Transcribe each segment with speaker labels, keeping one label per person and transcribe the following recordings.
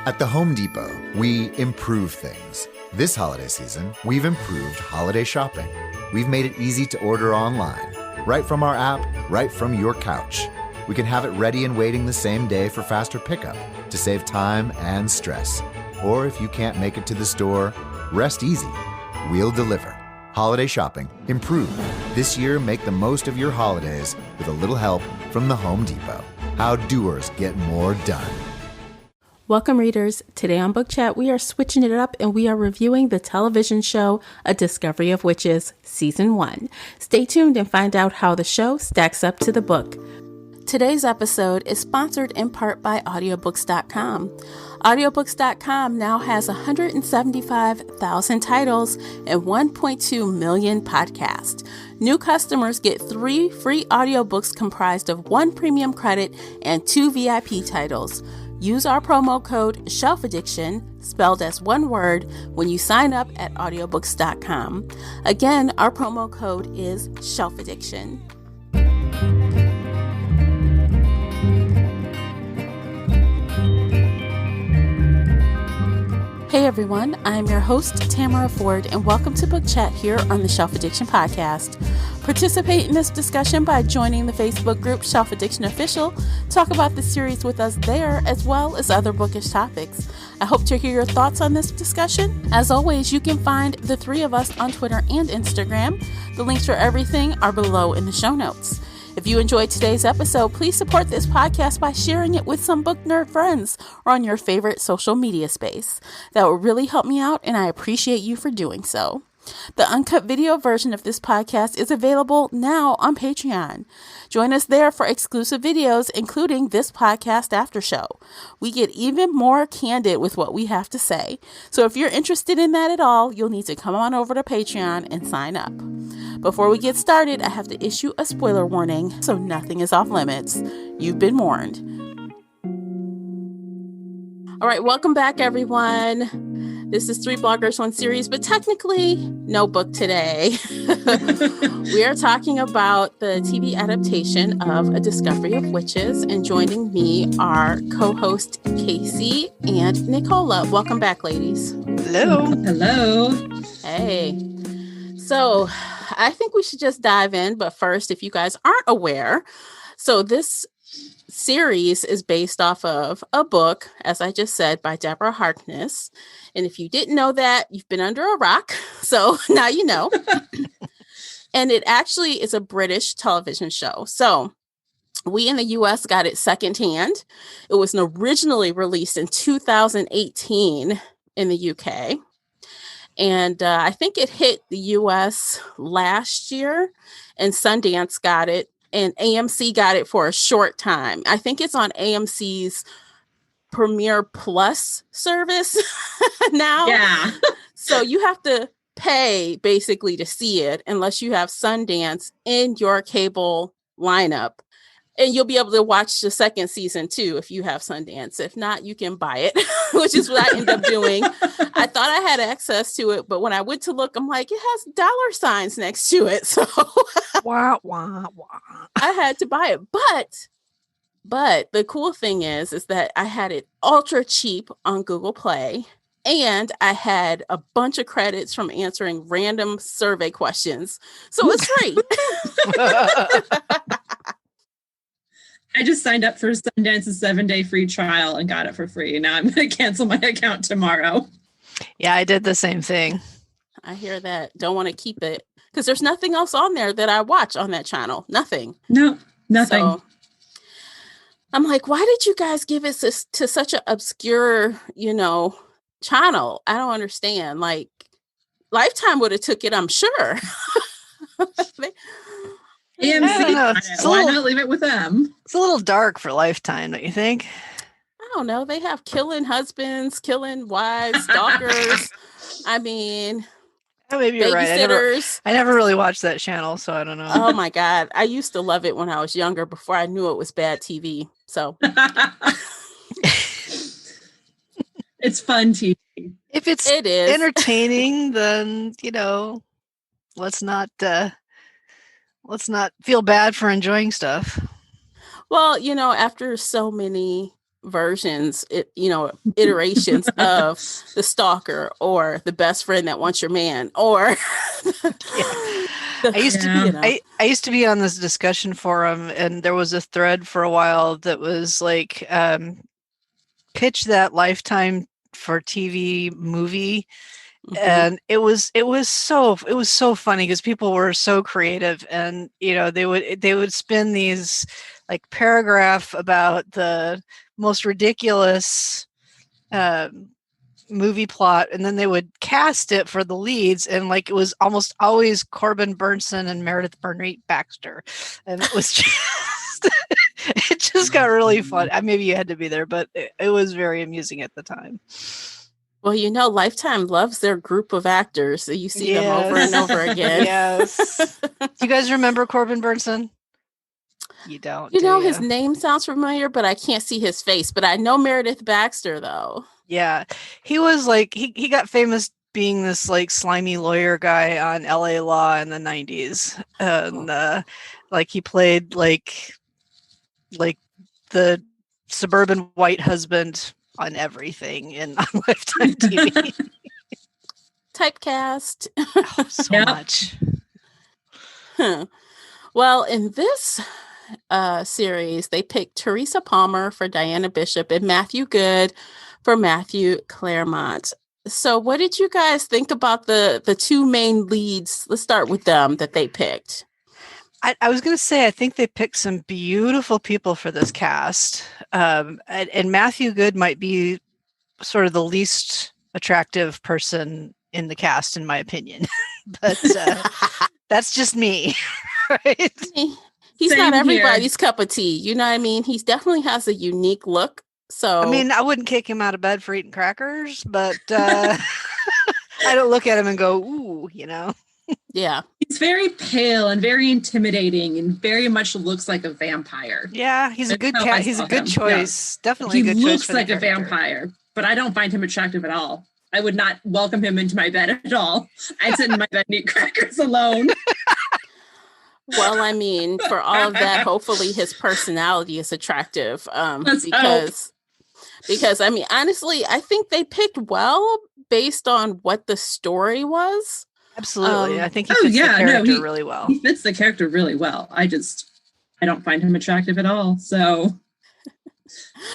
Speaker 1: At the Home Depot, we improve things. This holiday season, we've improved holiday shopping. We've made it easy to order online, right from our app, right from your couch. We can have it ready and waiting the same day for faster pickup to save time and stress. Or if you can't make it to the store, rest easy. We'll deliver. Holiday shopping, improve. This year, make the most of your holidays with a little help from the Home Depot. How doers get more done.
Speaker 2: Welcome, readers. Today on Book Chat, we are switching it up and we are reviewing the television show A Discovery of Witches, Season 1. Stay tuned and find out how the show stacks up to the book. Today's episode is sponsored in part by audiobooks.com. Audiobooks.com now has 175,000 titles and 1.2 million podcasts. New customers get 3 free audiobooks comprised of 1 premium credit and 2 VIP titles. Use our promo code SHELFADDICTION, spelled as one word, when you sign up at audiobooks.com. Again, our promo code is SHELFADDICTION. Hey everyone, I'm your host, Tamara Ford, and welcome to Book Chat here on the Shelf Addiction Podcast. Participate in this discussion by joining the Facebook group Shelf Addiction Official. Talk about the series with us there, as well as other bookish topics. I hope to hear your thoughts on this discussion. As always, you can find the 3 of us on Twitter and Instagram. The links for everything are below in the show notes. If you enjoyed today's episode, please support this podcast by sharing it with some book nerd friends or on your favorite social media space. That would really help me out, and I appreciate you for doing so. The uncut video version of this podcast is available now on Patreon. Join us there for exclusive videos, including this podcast after show. We get even more candid with what we have to say. So if you're interested in that at all, you'll need to come on over to Patreon and sign up. Before we get started, I have to issue a spoiler warning, so nothing is off limits. You've been warned. All right, welcome back, everyone. This is 3 Bloggers, 1 Series, but technically no book today. We are talking about the TV adaptation of A Discovery of Witches, and joining me are co-host Casey and Nicola. Welcome back, ladies.
Speaker 3: Hello.
Speaker 4: Hello.
Speaker 2: Hey. So I think we should just dive in, but first, if you guys aren't aware, so this series is based off of a book, as I just said, by Deborah Harkness. And if you didn't know that, you've been under a rock. So now you know. And it actually is a British television show. So we in the US got it secondhand. It was originally released in 2018 in the UK. And I think it hit the US last year, and Sundance got it. And AMC got it for a short time. I think it's on AMC's Premiere Plus service now.
Speaker 4: Yeah.
Speaker 2: So you have to pay basically to see it unless you have Sundance in your cable lineup. And you'll be able to watch the second season too if you have Sundance. If not, you can buy it, which is what I end up doing. I thought I had access to it, but when I went to look, I'm like, it has dollar signs next to it. So
Speaker 3: Wah, wah, wah.
Speaker 2: I had to buy it. But the cool thing is that I had it ultra cheap on Google Play, and I had a bunch of credits from answering random survey questions. So it's free.
Speaker 4: I just signed up for Sundance's 7-day free trial and got it for free. Now I'm going to cancel my account tomorrow.
Speaker 3: Yeah, I did the same thing.
Speaker 2: I hear that. Don't want to keep it because there's nothing else on there that I watch on that channel. Nothing.
Speaker 4: No, nothing.
Speaker 2: So I'm like, why did you guys give it to such an obscure, channel? I don't understand. Like, Lifetime would have took it, I'm sure.
Speaker 4: AMC, why
Speaker 3: little,
Speaker 4: not leave it with them?
Speaker 3: It's a little dark for Lifetime, don't you think?
Speaker 2: I don't know. They have killing husbands, killing wives, stalkers. I mean,
Speaker 3: maybe you're right.
Speaker 2: babysitters.
Speaker 3: I never really watched that channel, so I don't know.
Speaker 2: Oh my God. I used to love it when I was younger before I knew it was bad TV. So
Speaker 4: It's fun TV.
Speaker 3: If it is entertaining, then, let's not feel bad for enjoying stuff.
Speaker 2: Well, after so many versions, iterations of the stalker or the best friend that wants your man, or
Speaker 3: I used to be on this discussion forum, and there was a thread for a while that was like, pitch that Lifetime for TV movie. And it was so funny because people were so creative, and they would spin these like paragraph about the most ridiculous movie plot, and then they would cast it for the leads, and like it was almost always Corbin Burnson and Meredith Burnett Baxter, and it was just it just got really fun. Maybe you had to be there, but it was very amusing at the time.
Speaker 2: Well, Lifetime loves their group of actors, so you see them over and over again.
Speaker 3: Yes. Do you guys remember Corbin Burnson? You don't.
Speaker 2: His name sounds familiar, but I can't see his face. But I know Meredith Baxter, though.
Speaker 3: Yeah. He was like, he got famous being this like slimy lawyer guy on LA Law in the 90s. And like he played like the suburban white husband on everything on Lifetime TV.
Speaker 2: Typecast.
Speaker 3: So much.
Speaker 2: Well, in this series, they picked Teresa Palmer for Diana Bishop and Matthew Good for Matthew Claremont. So what did you guys think about the two main leads? Let's start with them that they picked.
Speaker 3: I was going to say, I think they picked some beautiful people for this cast. And Matthew Good might be sort of the least attractive person in the cast, in my opinion. But that's just me, right?
Speaker 2: He's not everybody's cup of tea. You know what I mean? He definitely has a unique look. So
Speaker 3: I wouldn't kick him out of bed for eating crackers, but I don't look at him and go, ooh,
Speaker 2: Yeah.
Speaker 4: He's very pale and very intimidating and very much looks like a vampire.
Speaker 3: Yeah, he's a good cat. He's a good choice. Yeah. Definitely a good choice.
Speaker 4: He looks like a vampire, but I don't find him attractive at all. I would not welcome him into my bed at all. I'd sit in my bed and eat crackers alone.
Speaker 2: Well, for all of that, hopefully his personality is attractive. Because honestly, I think they picked well based on what the story was.
Speaker 3: Absolutely. I think he fits the character really well.
Speaker 4: He fits the character really well. I don't find him attractive at all. So,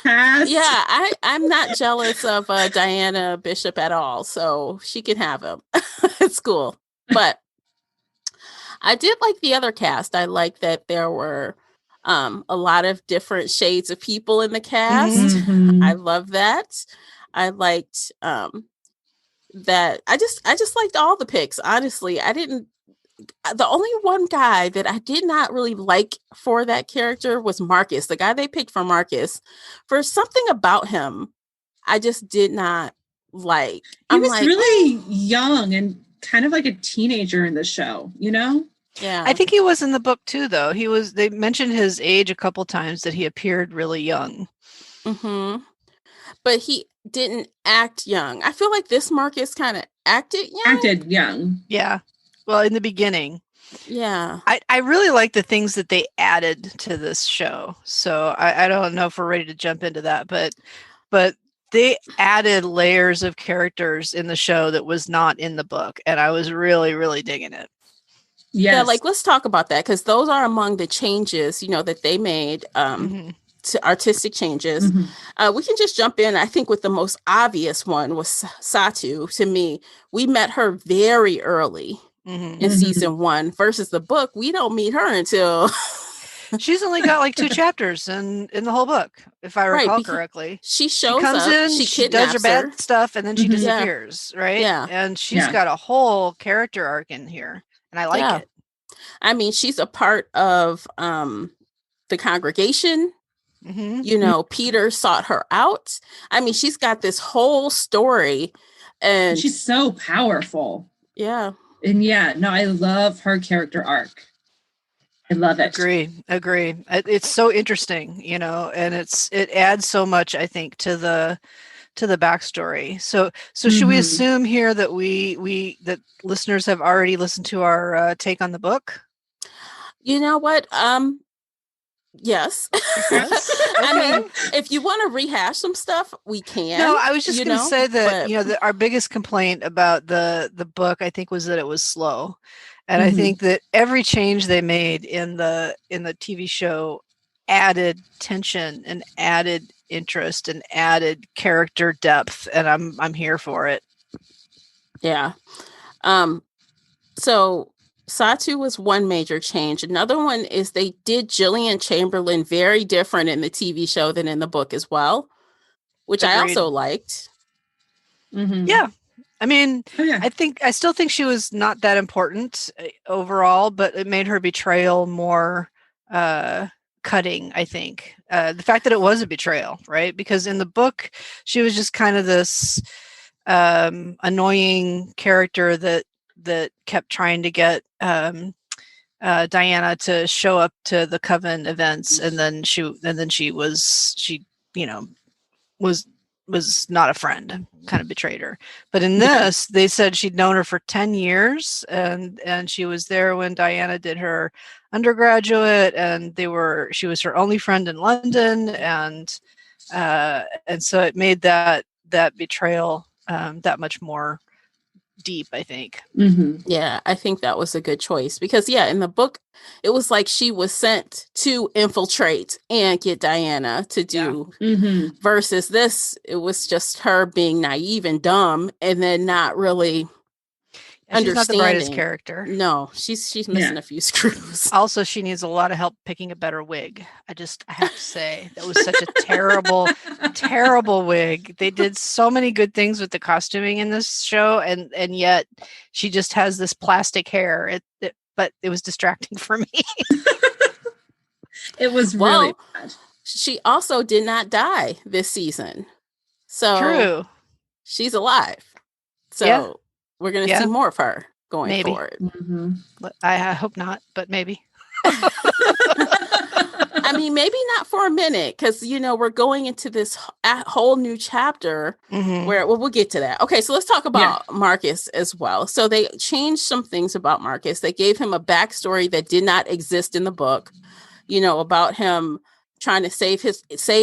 Speaker 4: pass.
Speaker 2: Yeah, I'm not jealous of Diana Bishop at all. So she can have him. It's cool. But I did like the other cast. I like that there were a lot of different shades of people in the cast. Mm-hmm. I love that. I liked that I just liked all the picks. Honestly, the only one guy that I did not really like for that character was Marcus, the guy they picked for Marcus. For something about him, I just did not like.
Speaker 4: He was really young and kind of like a teenager in the show,
Speaker 2: Yeah.
Speaker 3: I think he was in the book too, though. They mentioned his age a couple times, that he appeared really young.
Speaker 2: Mm-hmm. But he didn't act young. I feel like this Marcus kind of acted young.
Speaker 3: Yeah. Well, in the beginning.
Speaker 2: Yeah.
Speaker 3: I really like the things that they added to this show. So I don't know if we're ready to jump into that, but they added layers of characters in the show that was not in the book. And I was really, really digging it.
Speaker 2: Yes. Yeah, let's talk about that, because those are among the changes, that they made. To artistic changes. Mm-hmm. We can just jump in. I think with the most obvious one was Satu. To me, we met her very early in season 1 versus the book. We don't meet her until
Speaker 3: she's only got like 2 chapters in the whole book, if I recall correctly.
Speaker 2: She shows
Speaker 3: comes
Speaker 2: up,
Speaker 3: in, she does her bad stuff, and then she disappears, right?
Speaker 2: Yeah.
Speaker 3: And she's got a whole character arc in here, and I like it.
Speaker 2: She's a part of the congregation. Peter sought her out. She's got this whole story, and
Speaker 4: she's so powerful.
Speaker 2: Yeah.
Speaker 4: And I love her character arc. I love it.
Speaker 3: Agree. It's so interesting, and it adds so much, I think, to the backstory. So should we assume here that that listeners have already listened to our take on the book?
Speaker 2: You know what? Yes.
Speaker 3: Yes.
Speaker 2: I mean, if you want to rehash some stuff, we can.
Speaker 3: No, I was just going to say that,
Speaker 2: but,
Speaker 3: our biggest complaint about the book, I think, was that it was slow. And I
Speaker 2: Mm-hmm.
Speaker 3: think that every change they made in the TV show added tension and added interest and added character depth, and I'm here for it.
Speaker 2: Yeah. So Satu was one major change. Another one is they did Gillian Chamberlain very different in the TV show than in the book as well, which
Speaker 3: Agreed.
Speaker 2: I also liked.
Speaker 4: Mm-hmm.
Speaker 3: Yeah. I mean,
Speaker 4: Oh, yeah.
Speaker 3: I still think she was not that important overall, but it made her betrayal more cutting, I think. The fact that it was a betrayal, right? Because in the book, she was just kind of this annoying character that kept trying to get Diana to show up to the Coven events, and then she was not a friend, kind of betrayed her. But in this, they said she'd known her for 10 years, and she was there when Diana did her undergraduate, and she was her only friend in London, and so it made that betrayal that much more deep, I think.
Speaker 2: Mm-hmm. Yeah, I think that was a good choice because, in the book, it was like she was sent to infiltrate and get Diana to do, versus this, it was just her being naive and dumb and then not really understanding.
Speaker 3: She's not the brightest character.
Speaker 2: No, she's missing a few screws.
Speaker 3: Also, she needs a lot of help picking a better wig. I have to say, that was such a terrible, terrible wig. They did so many good things with the costuming in this show, and yet she just has this plastic hair. But it was distracting for me.
Speaker 4: It was really bad.
Speaker 2: She also did not die this season. So
Speaker 3: true.
Speaker 2: She's alive. So we're going to see more of her going forward.
Speaker 3: Mm-hmm. I hope not, but maybe.
Speaker 2: I mean, maybe not for a minute, because, we're going into this whole new chapter where, we'll get to that. Okay, so let's talk about Marcus as well. So they changed some things about Marcus. They gave him a backstory that did not exist in the book, about him trying to save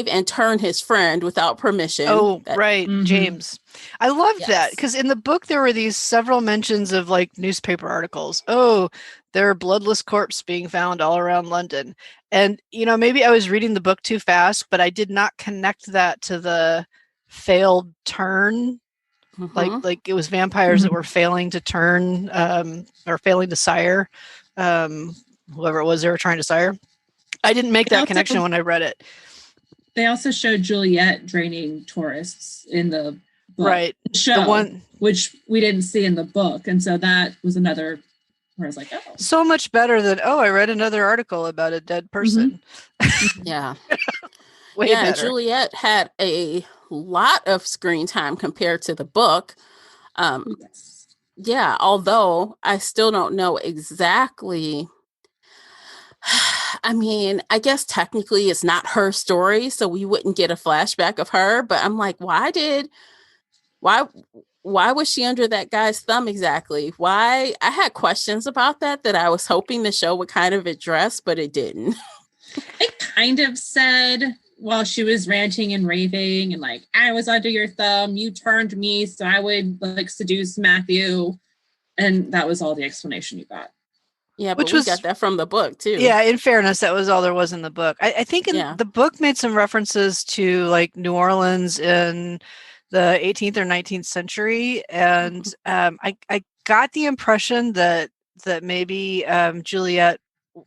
Speaker 2: and turn his friend without permission.
Speaker 3: Oh, right. James. I loved that, because in the book there were these several mentions of like newspaper articles. Oh, there are bloodless corpses being found all around London. And, maybe I was reading the book too fast, but I did not connect that to the failed turn. Like it was vampires that were failing to turn, or failing to sire, whoever it was they were trying to sire. I didn't make that connection when I read it.
Speaker 4: They also showed Juliet draining tourists in the
Speaker 3: book,
Speaker 4: show, which we didn't see in the book. And so that was another where I was like, oh.
Speaker 3: So much better than, I read another article about a dead person.
Speaker 2: Yeah.
Speaker 3: Way better.
Speaker 2: Juliet had a lot of screen time compared to the book. Yeah, although I still don't know exactly. I mean, I guess technically it's not her story, so we wouldn't get a flashback of her, but I'm like, why was she under that guy's thumb exactly? Why? I had questions about that I was hoping the show would kind of address, but it didn't.
Speaker 4: It kind of said while she was ranting and raving and like, I was under your thumb, you turned me, so I would like seduce Matthew. And that was all the explanation you got.
Speaker 2: Yeah, but we got that from the book too.
Speaker 3: Yeah, in fairness, that was all there was in the book. I think the book made some references to like New Orleans in the 18th or 19th century. And I got the impression that maybe Juliet,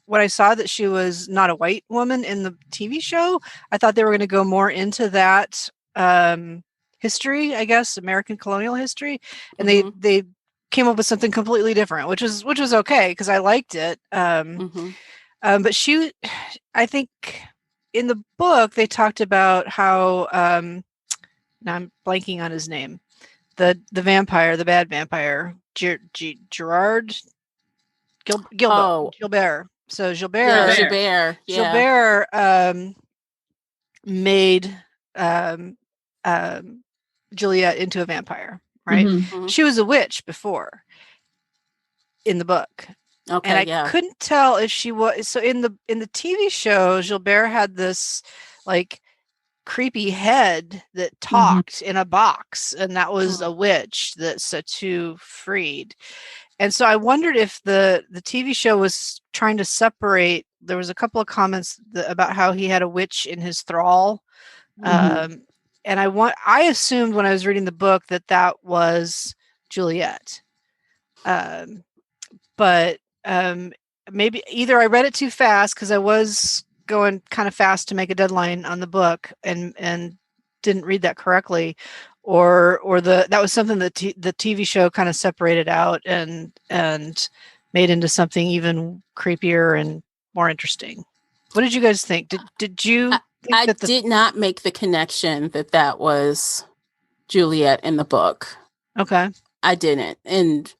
Speaker 3: when I saw that she was not a white woman in the TV show, I thought they were going to go more into that history, I guess, American colonial history. And they came up with something completely different, which was okay because I liked it. But she, I think in the book they talked about how now I'm blanking on his name, the vampire, the bad vampire, Gerard Gilbert. So Gilbert made Juliet into a vampire. Right. She was a witch before in the book.
Speaker 2: Okay,
Speaker 3: and I couldn't tell if she was. So in the TV show, Gilbert had this like creepy head that talked in a box, and that was a witch that Satu freed. And so I wondered if the TV show was trying to separate. There was a couple of comments about how he had a witch in his thrall. And I assumed when I was reading the book that was Juliet. But maybe either I read it too fast because I was going kind of fast to make a deadline on the book and didn't read that correctly, or that was something that the TV show kind of separated out and made into something even creepier and more interesting. What did you guys think? Did you think
Speaker 2: I did not make the connection that was Juliet in the book.
Speaker 3: Okay.
Speaker 2: I didn't. And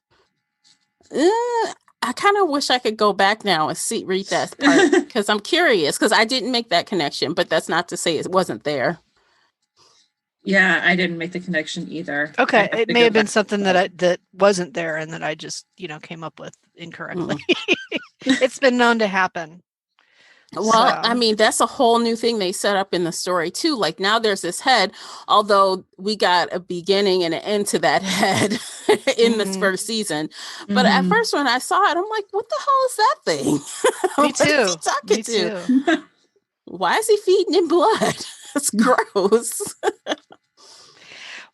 Speaker 2: I kind of wish I could go back now and read that part because I'm curious, because I didn't make that connection, but that's not to say it wasn't there.
Speaker 4: Yeah, I didn't make the connection either.
Speaker 3: Okay, it may have been something that wasn't there and that I just, came up with incorrectly. It's been known to happen.
Speaker 2: Well, I mean, that's a whole new thing they set up in the story too. Like now there's this head, although we got a beginning and an end to that head in this first season. But at first when I saw it, I'm like, what the hell is that thing?
Speaker 3: Me too.
Speaker 2: What is he talking to? Why is he feeding him blood? It's gross.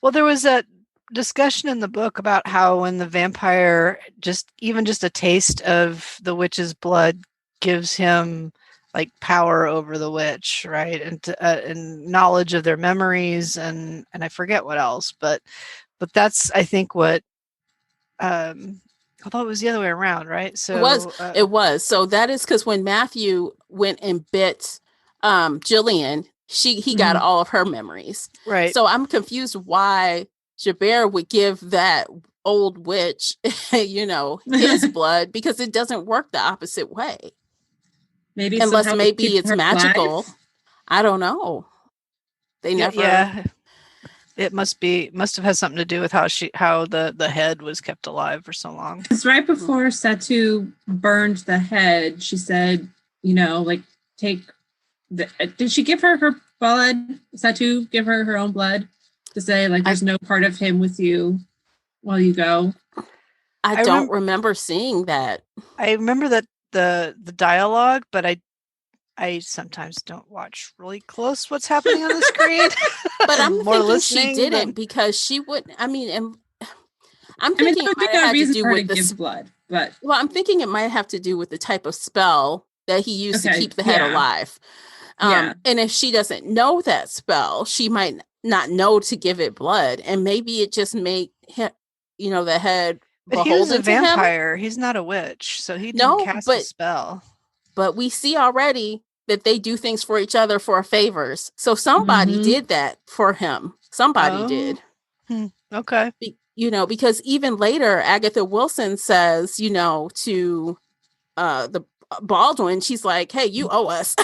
Speaker 3: Well, there was a discussion in the book about how when the vampire just a taste of the witch's blood gives him like power over the witch, right? And knowledge of their memories and I forget what else, but that's I think what although it was the other way around, right? So
Speaker 2: it was. So that is because when Matthew went and bit Jillian, he got all of her memories.
Speaker 3: Right.
Speaker 2: So I'm confused why Jabert would give that old witch, his blood, because it doesn't work the opposite way.
Speaker 4: Maybe
Speaker 2: unless maybe it's magical. Alive? I don't know. They never.
Speaker 3: Yeah. It must have had something to do with how the head was kept alive for so long.
Speaker 4: Because right before Satu burned the head, she said, take the. Did she give her blood? Satu give her own blood to say there's no part of him with you while you go.
Speaker 2: I don't remember seeing that.
Speaker 3: I remember that the dialogue, but I sometimes don't watch really close what's happening on the screen.
Speaker 2: But I'm thinking she didn't because she wouldn't. I mean, and I'm thinking it might have to do with the
Speaker 4: blood. But
Speaker 2: I'm thinking it might have to do with the type of spell that he used to keep the head alive. And if she doesn't know that spell, she might not know to give it blood, and maybe it just make him, the head.
Speaker 3: But he was a vampire. He's not a witch, so he didn't cast a spell.
Speaker 2: But we see already that they do things for each other for favors. So somebody did that for him. Somebody did.
Speaker 3: Okay.
Speaker 2: Because even later, Agatha Wilson says, to the Baldwin, she's like, hey, you owe us.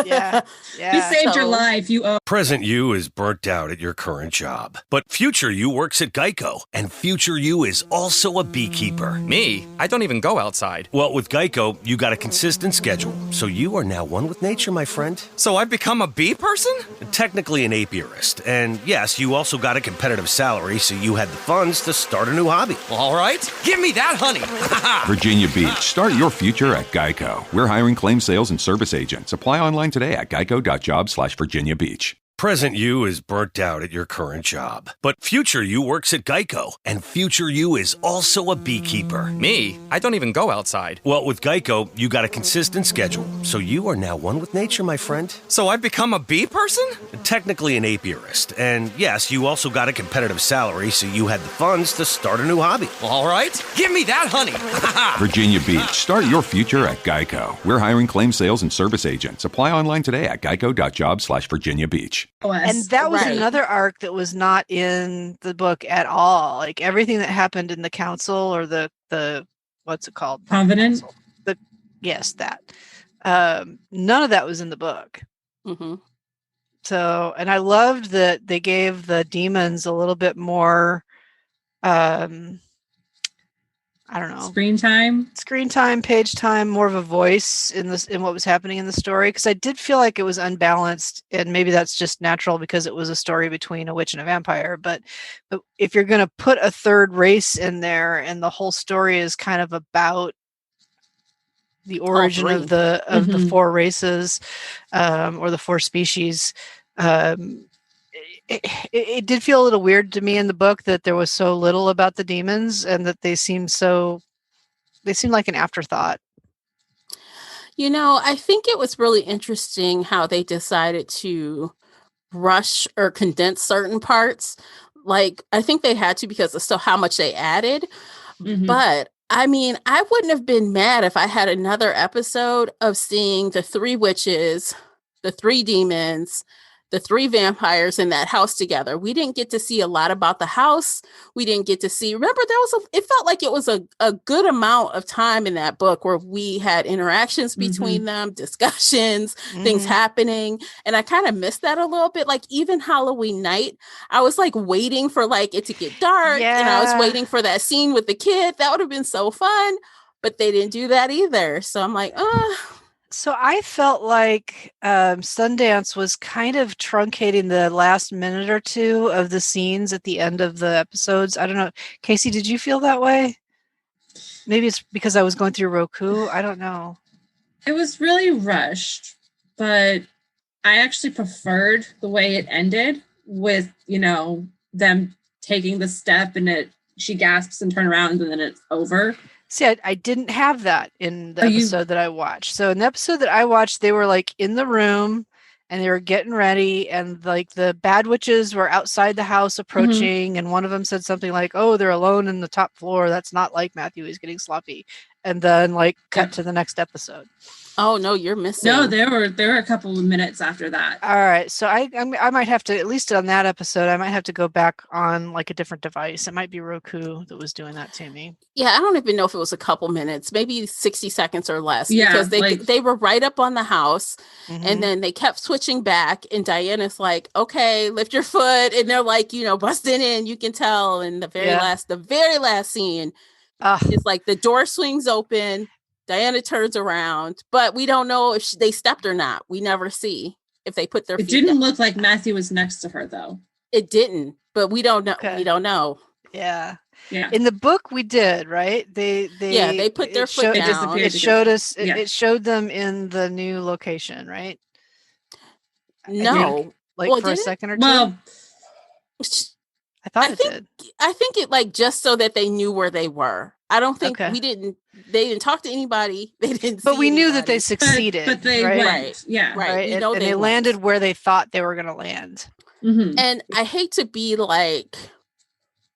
Speaker 3: Yeah.
Speaker 4: We saved your life. You owe.
Speaker 5: Present you is burnt out at your current job, but future you works at Geico, and future you is also a beekeeper.
Speaker 6: Me? I don't even go outside.
Speaker 5: Well, with Geico, you got a consistent schedule, so you are now one with nature, my friend.
Speaker 6: So I've become a bee person?
Speaker 5: Technically an apiarist, and yes, you also got a competitive salary, so you had the funds to start a new hobby.
Speaker 6: Well, all right, give me that honey.
Speaker 7: Virginia Beach. Start your future at Geico. We're hiring claim sales and service agents. Apply online today at geico.jobs/Virginia Beach.
Speaker 5: Present you is burnt out at your current job, but future you works at Geico, and future you is also a beekeeper.
Speaker 6: Me? I don't even go outside.
Speaker 5: Well, with Geico, you got a consistent schedule, so you are now one with nature, my friend.
Speaker 6: So I've become a bee person?
Speaker 5: Technically an apiarist, and yes, you also got a competitive salary, so you had the funds to start a new hobby.
Speaker 6: Well, all right, give me that honey.
Speaker 7: Virginia Beach. Start your future at Geico. We're hiring claim sales and service agents. Apply online today at geico.jobs/Virginia Beach.
Speaker 3: And that was another arc that was not in the book at all. Like everything that happened in the council or the what's it called?
Speaker 4: Covenant.
Speaker 3: Yes, that. None of that was in the book.
Speaker 2: Mm-hmm.
Speaker 3: So, and I loved that they gave the demons a little bit more I don't know,
Speaker 4: screen time,
Speaker 3: page time, more of a voice in what was happening in the story, because I did feel like it was unbalanced, and maybe that's just natural because it was a story between a witch and a vampire. But if you're going to put a third race in there, and the whole story is kind of about the origin of the four races, or the four species. It did feel a little weird to me in the book that there was so little about the demons, and that they seemed like an afterthought.
Speaker 2: I think it was really interesting how they decided to rush or condense certain parts. Like, I think they had to because of how much they added. But I mean, I wouldn't have been mad if I had another episode of seeing the 3 witches, the 3 demons, the 3 vampires in that house together. We didn't get to see a lot about the house. We didn't get to see, remember, it felt like it was a good amount of time in that book where we had interactions between them, discussions, things happening. And I kind of missed that a little bit. Like, even Halloween night, I was like waiting for like it to get dark. And I was waiting for that scene with the kid. That would have been so fun, but they didn't do that either. So I'm like,
Speaker 3: So I felt like Sundance was kind of truncating the last minute or two of the scenes at the end of the episodes. I don't know. Casey, did you feel that way? Maybe it's because I was going through Roku. I don't know.
Speaker 4: It was really rushed, but I actually preferred the way it ended with, them taking the step and she gasps and turn around and then it's over.
Speaker 3: See, I didn't have that in the episode that I watched. So in the episode that I watched, they were like in the room and they were getting ready, and like the bad witches were outside the house approaching, and one of them said something like, "Oh, they're alone in the top floor. That's not like Matthew. He's getting sloppy." And then like cut to the next episode.
Speaker 2: Oh no, you're missing.
Speaker 4: No, there were a couple of minutes after that.
Speaker 3: All right, so I might have to, at least on that episode, I might have to go back on like a different device. It might be Roku that was doing that to me.
Speaker 2: Yeah, I don't even know if it was a couple minutes, maybe 60 seconds or less.
Speaker 4: Yeah,
Speaker 2: because they were right up on the house, and then they kept switching back, and Diana's like, "Okay, lift your foot," and they're like, busting in. You can tell in the very last scene, it's like the door swings open. Diana turns around, but we don't know if they stepped or not. We never see if they put their feet
Speaker 4: down. It didn't look like
Speaker 2: like
Speaker 4: Matthew was next to her, though.
Speaker 2: It didn't, but we don't know. Okay. We don't know.
Speaker 3: Yeah. In the book, we did, right? They
Speaker 2: put their foot down.
Speaker 3: It showed us. It showed them in the new location, right?
Speaker 2: No,
Speaker 3: for a second or two.
Speaker 2: Well,
Speaker 3: I thought it did.
Speaker 2: I think it just so that they knew where they were. I don't think they didn't talk to anybody. They didn't.
Speaker 3: But we knew that they succeeded.
Speaker 4: But they went. Right. Yeah.
Speaker 3: Right. And they landed where they thought they were going to land.
Speaker 2: And I hate to be like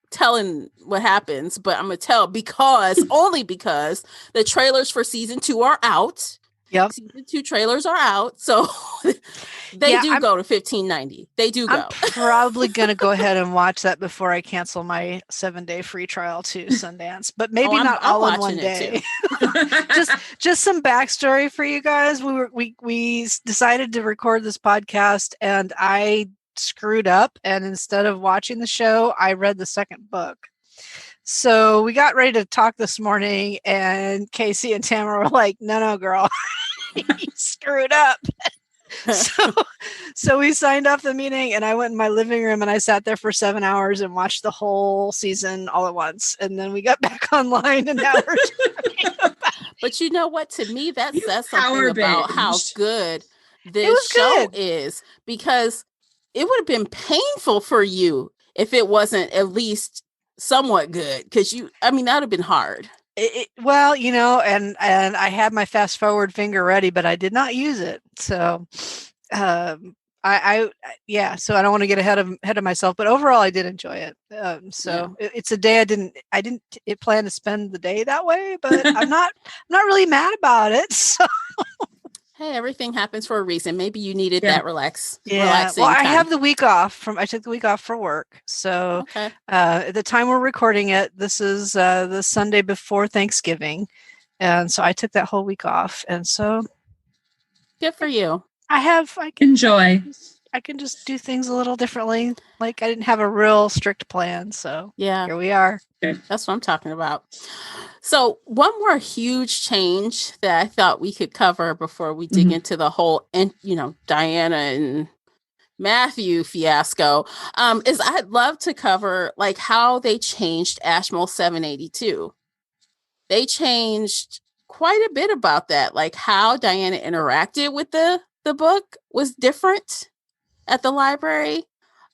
Speaker 2: telling what happens, but I'm going to tell only because the trailers for season 2 are out.
Speaker 3: Yep.
Speaker 2: Season 2 trailers are out. So they go to 15.90. They do go.
Speaker 3: I'm probably going to go ahead and watch that before I cancel my 7-day free trial to Sundance, but maybe not all in one day. just some backstory for you guys. We decided to record this podcast, and I screwed up, and instead of watching the show, I read the second book. So we got ready to talk this morning, and Casey and Tamara were like, no, girl, you screwed up. So we signed off the meeting, and I went in my living room and I sat there for 7 hours and watched the whole season all at once. And then we got back online, and now we're talking about.
Speaker 2: But you know what? To me, that says something about how good this show is, because it would have been painful for you if it wasn't at least somewhat good, because that would have been hard.
Speaker 3: Well, and I had my fast forward finger ready, but I did not use it. So, so I don't want to get ahead of myself, but overall I did enjoy it. It's a day I didn't plan to spend the day that way, but I'm not really mad about it. So.
Speaker 2: Hey, everything happens for a reason. Maybe you needed that relaxing
Speaker 3: well,
Speaker 2: time.
Speaker 3: I have the week off I took the week off for work. So at the time we're recording it, this is the Sunday before Thanksgiving. And so I took that whole week off. And so
Speaker 2: good for you.
Speaker 3: I can
Speaker 4: enjoy.
Speaker 3: I can just do things a little differently. Like I didn't have a real strict plan, so here we are.
Speaker 2: That's what I'm talking about. So one more huge change that I thought we could cover before we dig into the whole, Diana and Matthew fiasco, is I'd love to cover like how they changed Ashmole 782. They changed quite a bit about that, like how Diana interacted with the book was different at the library.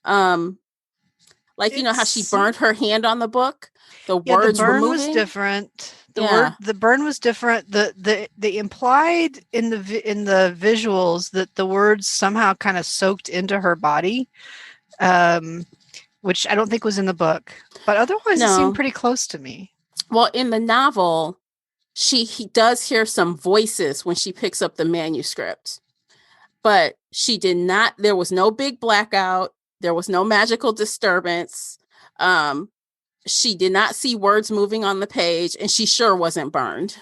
Speaker 2: Like, how she burned her hand on the book. The words
Speaker 3: the burn
Speaker 2: were
Speaker 3: was different. The burn was different. They implied in the visuals that the words somehow kind of soaked into her body, which I don't think was in the book. But otherwise, it seemed pretty close to me.
Speaker 2: Well, in the novel, he does hear some voices when she picks up the manuscript, but she did not. There was no big blackout. There was no magical disturbance. She did not see words moving on the page, and she sure wasn't burned.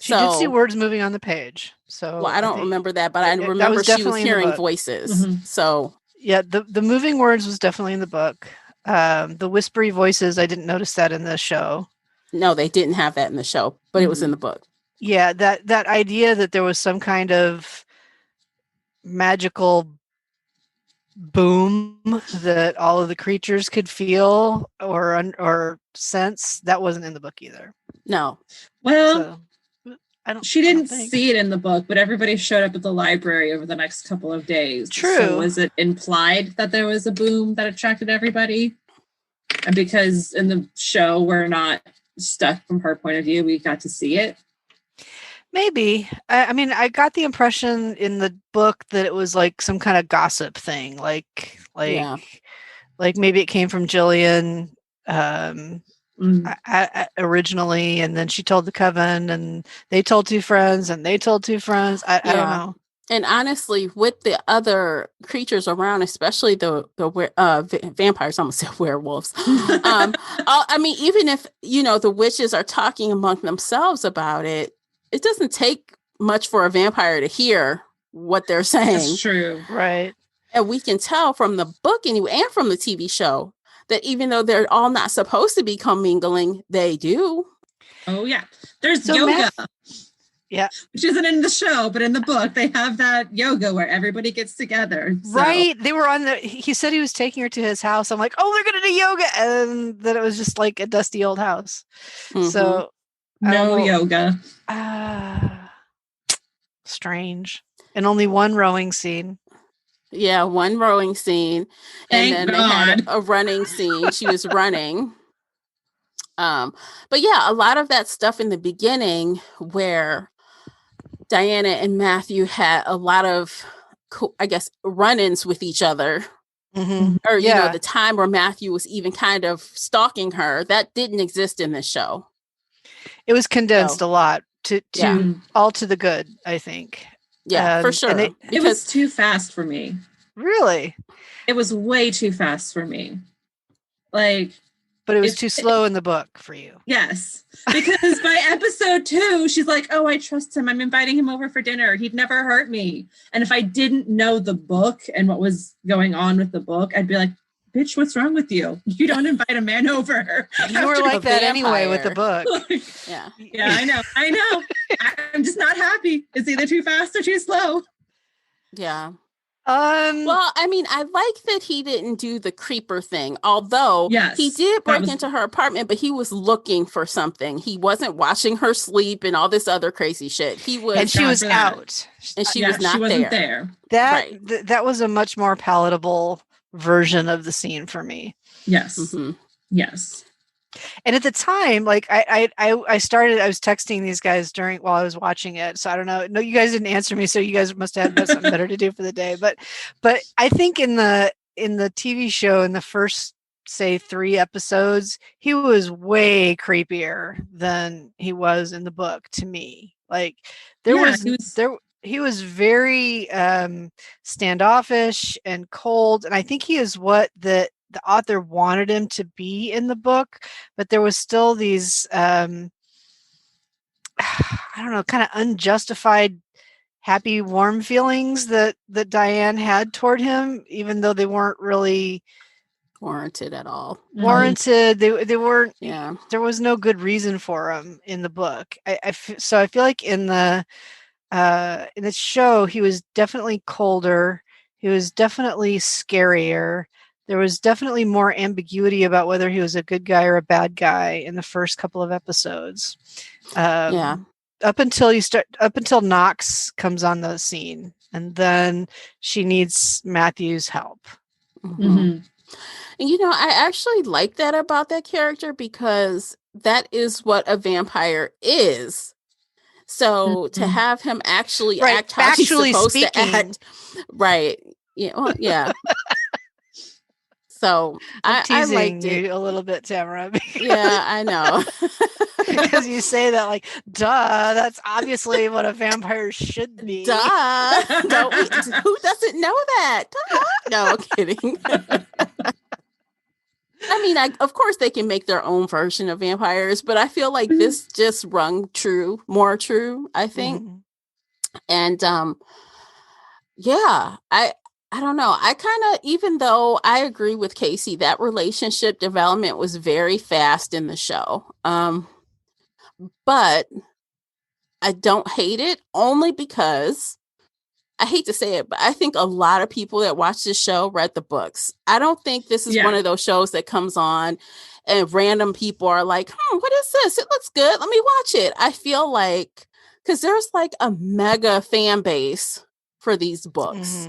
Speaker 3: She did see words moving on the page. So
Speaker 2: I don't remember that, but I remember she was hearing voices. Mm-hmm. So
Speaker 3: yeah, the moving words was definitely in the book. The whispery voices, I didn't notice that in the show.
Speaker 2: No, they didn't have that in the show, but it was in the book.
Speaker 3: Yeah, that idea that there was some kind of magical boom that all of the creatures could feel or sense, that wasn't in the book either.
Speaker 2: No.
Speaker 4: Well, she didn't see it in the book, but everybody showed up at the library over the next couple of days.
Speaker 3: True.
Speaker 4: So was it implied that there was a boom that attracted everybody? And because in the show we're not stuck from her point of view, we got to see it.
Speaker 3: Maybe. I mean, I got the impression in the book that it was like some kind of gossip thing, like maybe it came from Jillian originally, and then she told the coven, and they told two friends, and they told two friends. I don't know.
Speaker 2: And honestly, with the other creatures around, especially the vampires, I almost said werewolves. I mean, even if the witches are talking among themselves about it, it doesn't take much for a vampire to hear what they're saying.
Speaker 4: That's true.
Speaker 3: Right.
Speaker 2: And we can tell from the book anyway, and from the TV show, that even though they're all not supposed to be commingling, they do.
Speaker 4: Oh, yeah. There's yoga.
Speaker 3: Yeah.
Speaker 4: Which isn't in the show, but in the book, they have that yoga where everybody gets together. So.
Speaker 3: Right. They were he said he was taking her to his house. I'm like, oh, they're going to do yoga. And then it was just like a dusty old house. Mm-hmm. So.
Speaker 4: No yoga.
Speaker 3: Strange. And only one rowing scene.
Speaker 2: Yeah, one rowing scene.
Speaker 4: Thank
Speaker 2: and then
Speaker 4: God.
Speaker 2: They had a running scene. She was running. But yeah, a lot of that stuff in the beginning where Diana and Matthew had a lot of, run-ins with each other.
Speaker 3: Mm-hmm.
Speaker 2: Or, the time where Matthew was even kind of stalking her, that didn't exist in this show.
Speaker 3: It was condensed a lot to all to the good, I think.
Speaker 2: Yeah, for sure.
Speaker 4: It was too fast for me.
Speaker 3: Really?
Speaker 4: It was way too fast for me.
Speaker 3: But it was too slow in the book for you.
Speaker 4: Yes. Because by episode 2, she's like, oh, I trust him. I'm inviting him over for dinner. He'd never hurt me. And if I didn't know the book and what was going on with the book, I'd be like, bitch, what's wrong with you? You don't invite a man over.
Speaker 3: You were like that anyway with the book.
Speaker 2: Yeah,
Speaker 4: I know. I'm just not happy. It's either too fast or too slow.
Speaker 2: Yeah. Well, I mean, I like that he didn't do the creeper thing, although he did break into her apartment, but he was looking for something. He wasn't watching her sleep and all this other crazy shit. He was,
Speaker 3: and she was out,
Speaker 2: and she was not there.
Speaker 3: That was a much more palatable version of the scene for me.
Speaker 4: Yes.
Speaker 2: Mm-hmm.
Speaker 4: Yes.
Speaker 3: And at the time, like I was texting these guys while I was watching it. So I don't know. No, you guys didn't answer me. So you guys must have had something better to do for the day. But I think in the TV show, in the first, say, 3 episodes, he was way creepier than he was in the book to me. Like he was very standoffish and cold. And I think he is what the author wanted him to be in the book, but there was still these, I don't know, kind of unjustified happy, warm feelings that Diane had toward him, even though they weren't really
Speaker 2: warranted at all.
Speaker 3: Warranted. They weren't.
Speaker 2: Yeah.
Speaker 3: There was no good reason for them in the book. So I feel like in the show, he was definitely colder. He was definitely scarier. There was definitely more ambiguity about whether he was a good guy or a bad guy in the first couple of episodes. Up until Knox comes on the scene, and then she needs Matthew's help.
Speaker 2: And I actually like that about that character, because that is what a vampire is. So to have him actually act how he's supposed to act, right? Yeah. So I liked it
Speaker 3: a little bit, Tamara.
Speaker 2: Yeah, I know.
Speaker 3: Because you say that like, duh, that's obviously what a vampire should be.
Speaker 2: Duh. Who doesn't know that? Duh. No, kidding. I mean, of course they can make their own version of vampires, but I feel like this just rung more true, I think. And I don't know. I kind of, even though I agree with Casey, that relationship development was very fast in the show. But I don't hate it, only because, I hate to say it, but I think a lot of people that watch this show read the books. I don't think this is one of those shows that comes on and random people are like, what is this? It looks good. Let me watch it. I feel like, because there's like a mega fan base for these books.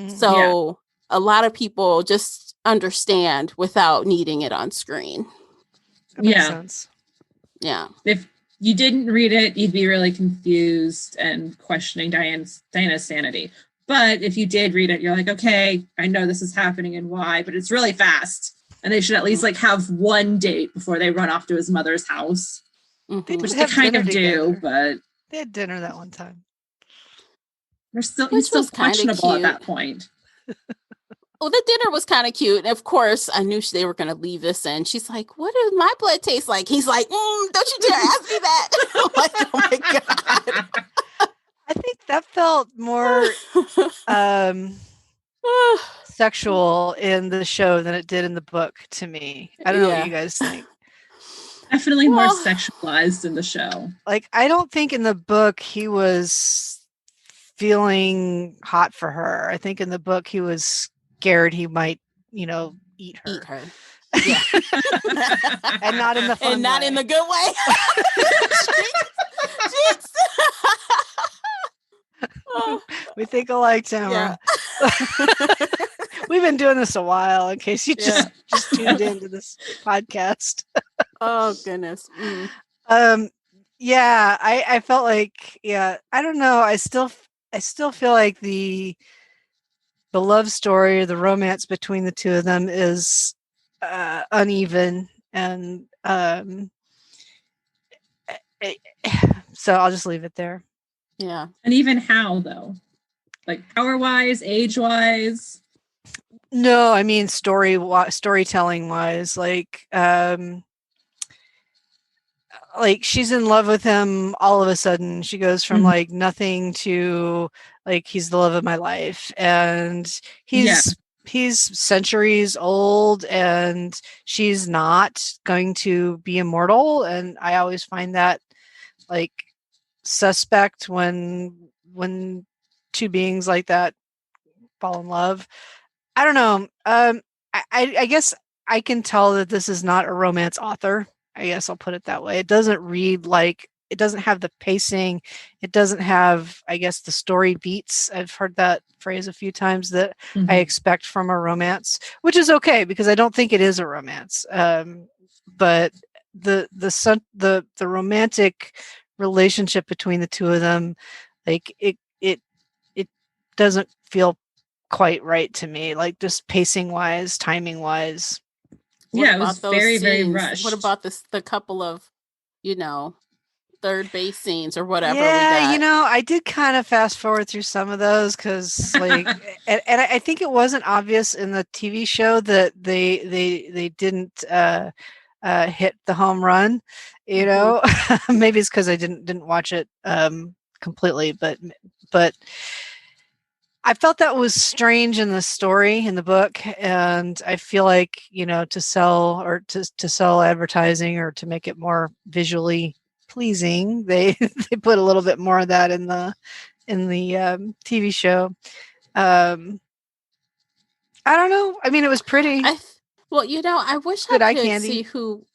Speaker 2: So a lot of people just understand without needing it on screen.
Speaker 3: That makes sense.
Speaker 2: Yeah.
Speaker 4: If you didn't read it, you'd be really confused and questioning Diana's sanity. But if you did read it, you're like, okay, I know this is happening and why, but it's really fast. And they should at least like have one date before they run off to his mother's house. Which they kind of do, but
Speaker 3: they had dinner that one time.
Speaker 4: He's still questionable at that point.
Speaker 2: Well, the dinner was kind of cute. And of course, I knew they were going to leave this in. She's like, what does my blood taste like? He's like, don't you dare ask me that. I'm like, oh my God.
Speaker 3: I think that felt more sexual in the show than it did in the book to me. I don't know what you guys think.
Speaker 4: Definitely more sexualized in the show.
Speaker 3: Like, I don't think in the book he was feeling hot for her. I think in the book he was scared he might, eat her.
Speaker 2: Yeah.
Speaker 3: And not in the fun
Speaker 2: and not
Speaker 3: way.
Speaker 2: in the good way.
Speaker 3: We think alike, Tamara. Yeah. We've been doing this a while, in case you just tuned into this podcast.
Speaker 2: Oh goodness.
Speaker 3: I felt like, I don't know. I still feel like the love story or the romance between the two of them is uneven, and so I'll just leave it there.
Speaker 2: Yeah.
Speaker 4: And even how, though? Like power-wise, age-wise?
Speaker 3: No, I mean storytelling-wise. Like she's in love with him all of a sudden. She goes from like nothing to like he's the love of my life, and he's centuries old, and she's not going to be immortal. And I always find that like suspect when two beings like that fall in love. I don't know. I guess I can tell that this is not a romance author. I guess I'll put it that way. It doesn't read like, it doesn't have the pacing. It doesn't have, I guess, the story beats. I've heard that phrase a few times that I expect from a romance, which is okay because I don't think it is a romance. But the romantic relationship between the two of them, like it doesn't feel quite right to me. Like just pacing wise, timing wise.
Speaker 4: It was very, very rushed.
Speaker 2: What about the couple of, third base scenes or whatever?
Speaker 3: Yeah, I did kind of fast forward through some of those because, like, and I think it wasn't obvious in the TV show that they didn't hit the home run. Maybe it's because I didn't watch it completely, but But I felt that was strange in the story in the book, and I feel like, to sell advertising or to make it more visually pleasing, they put a little bit more of that in the TV show. I don't know. I mean, it was pretty.
Speaker 2: I wish
Speaker 3: good
Speaker 2: I
Speaker 3: eye
Speaker 2: could
Speaker 3: candy.
Speaker 2: see who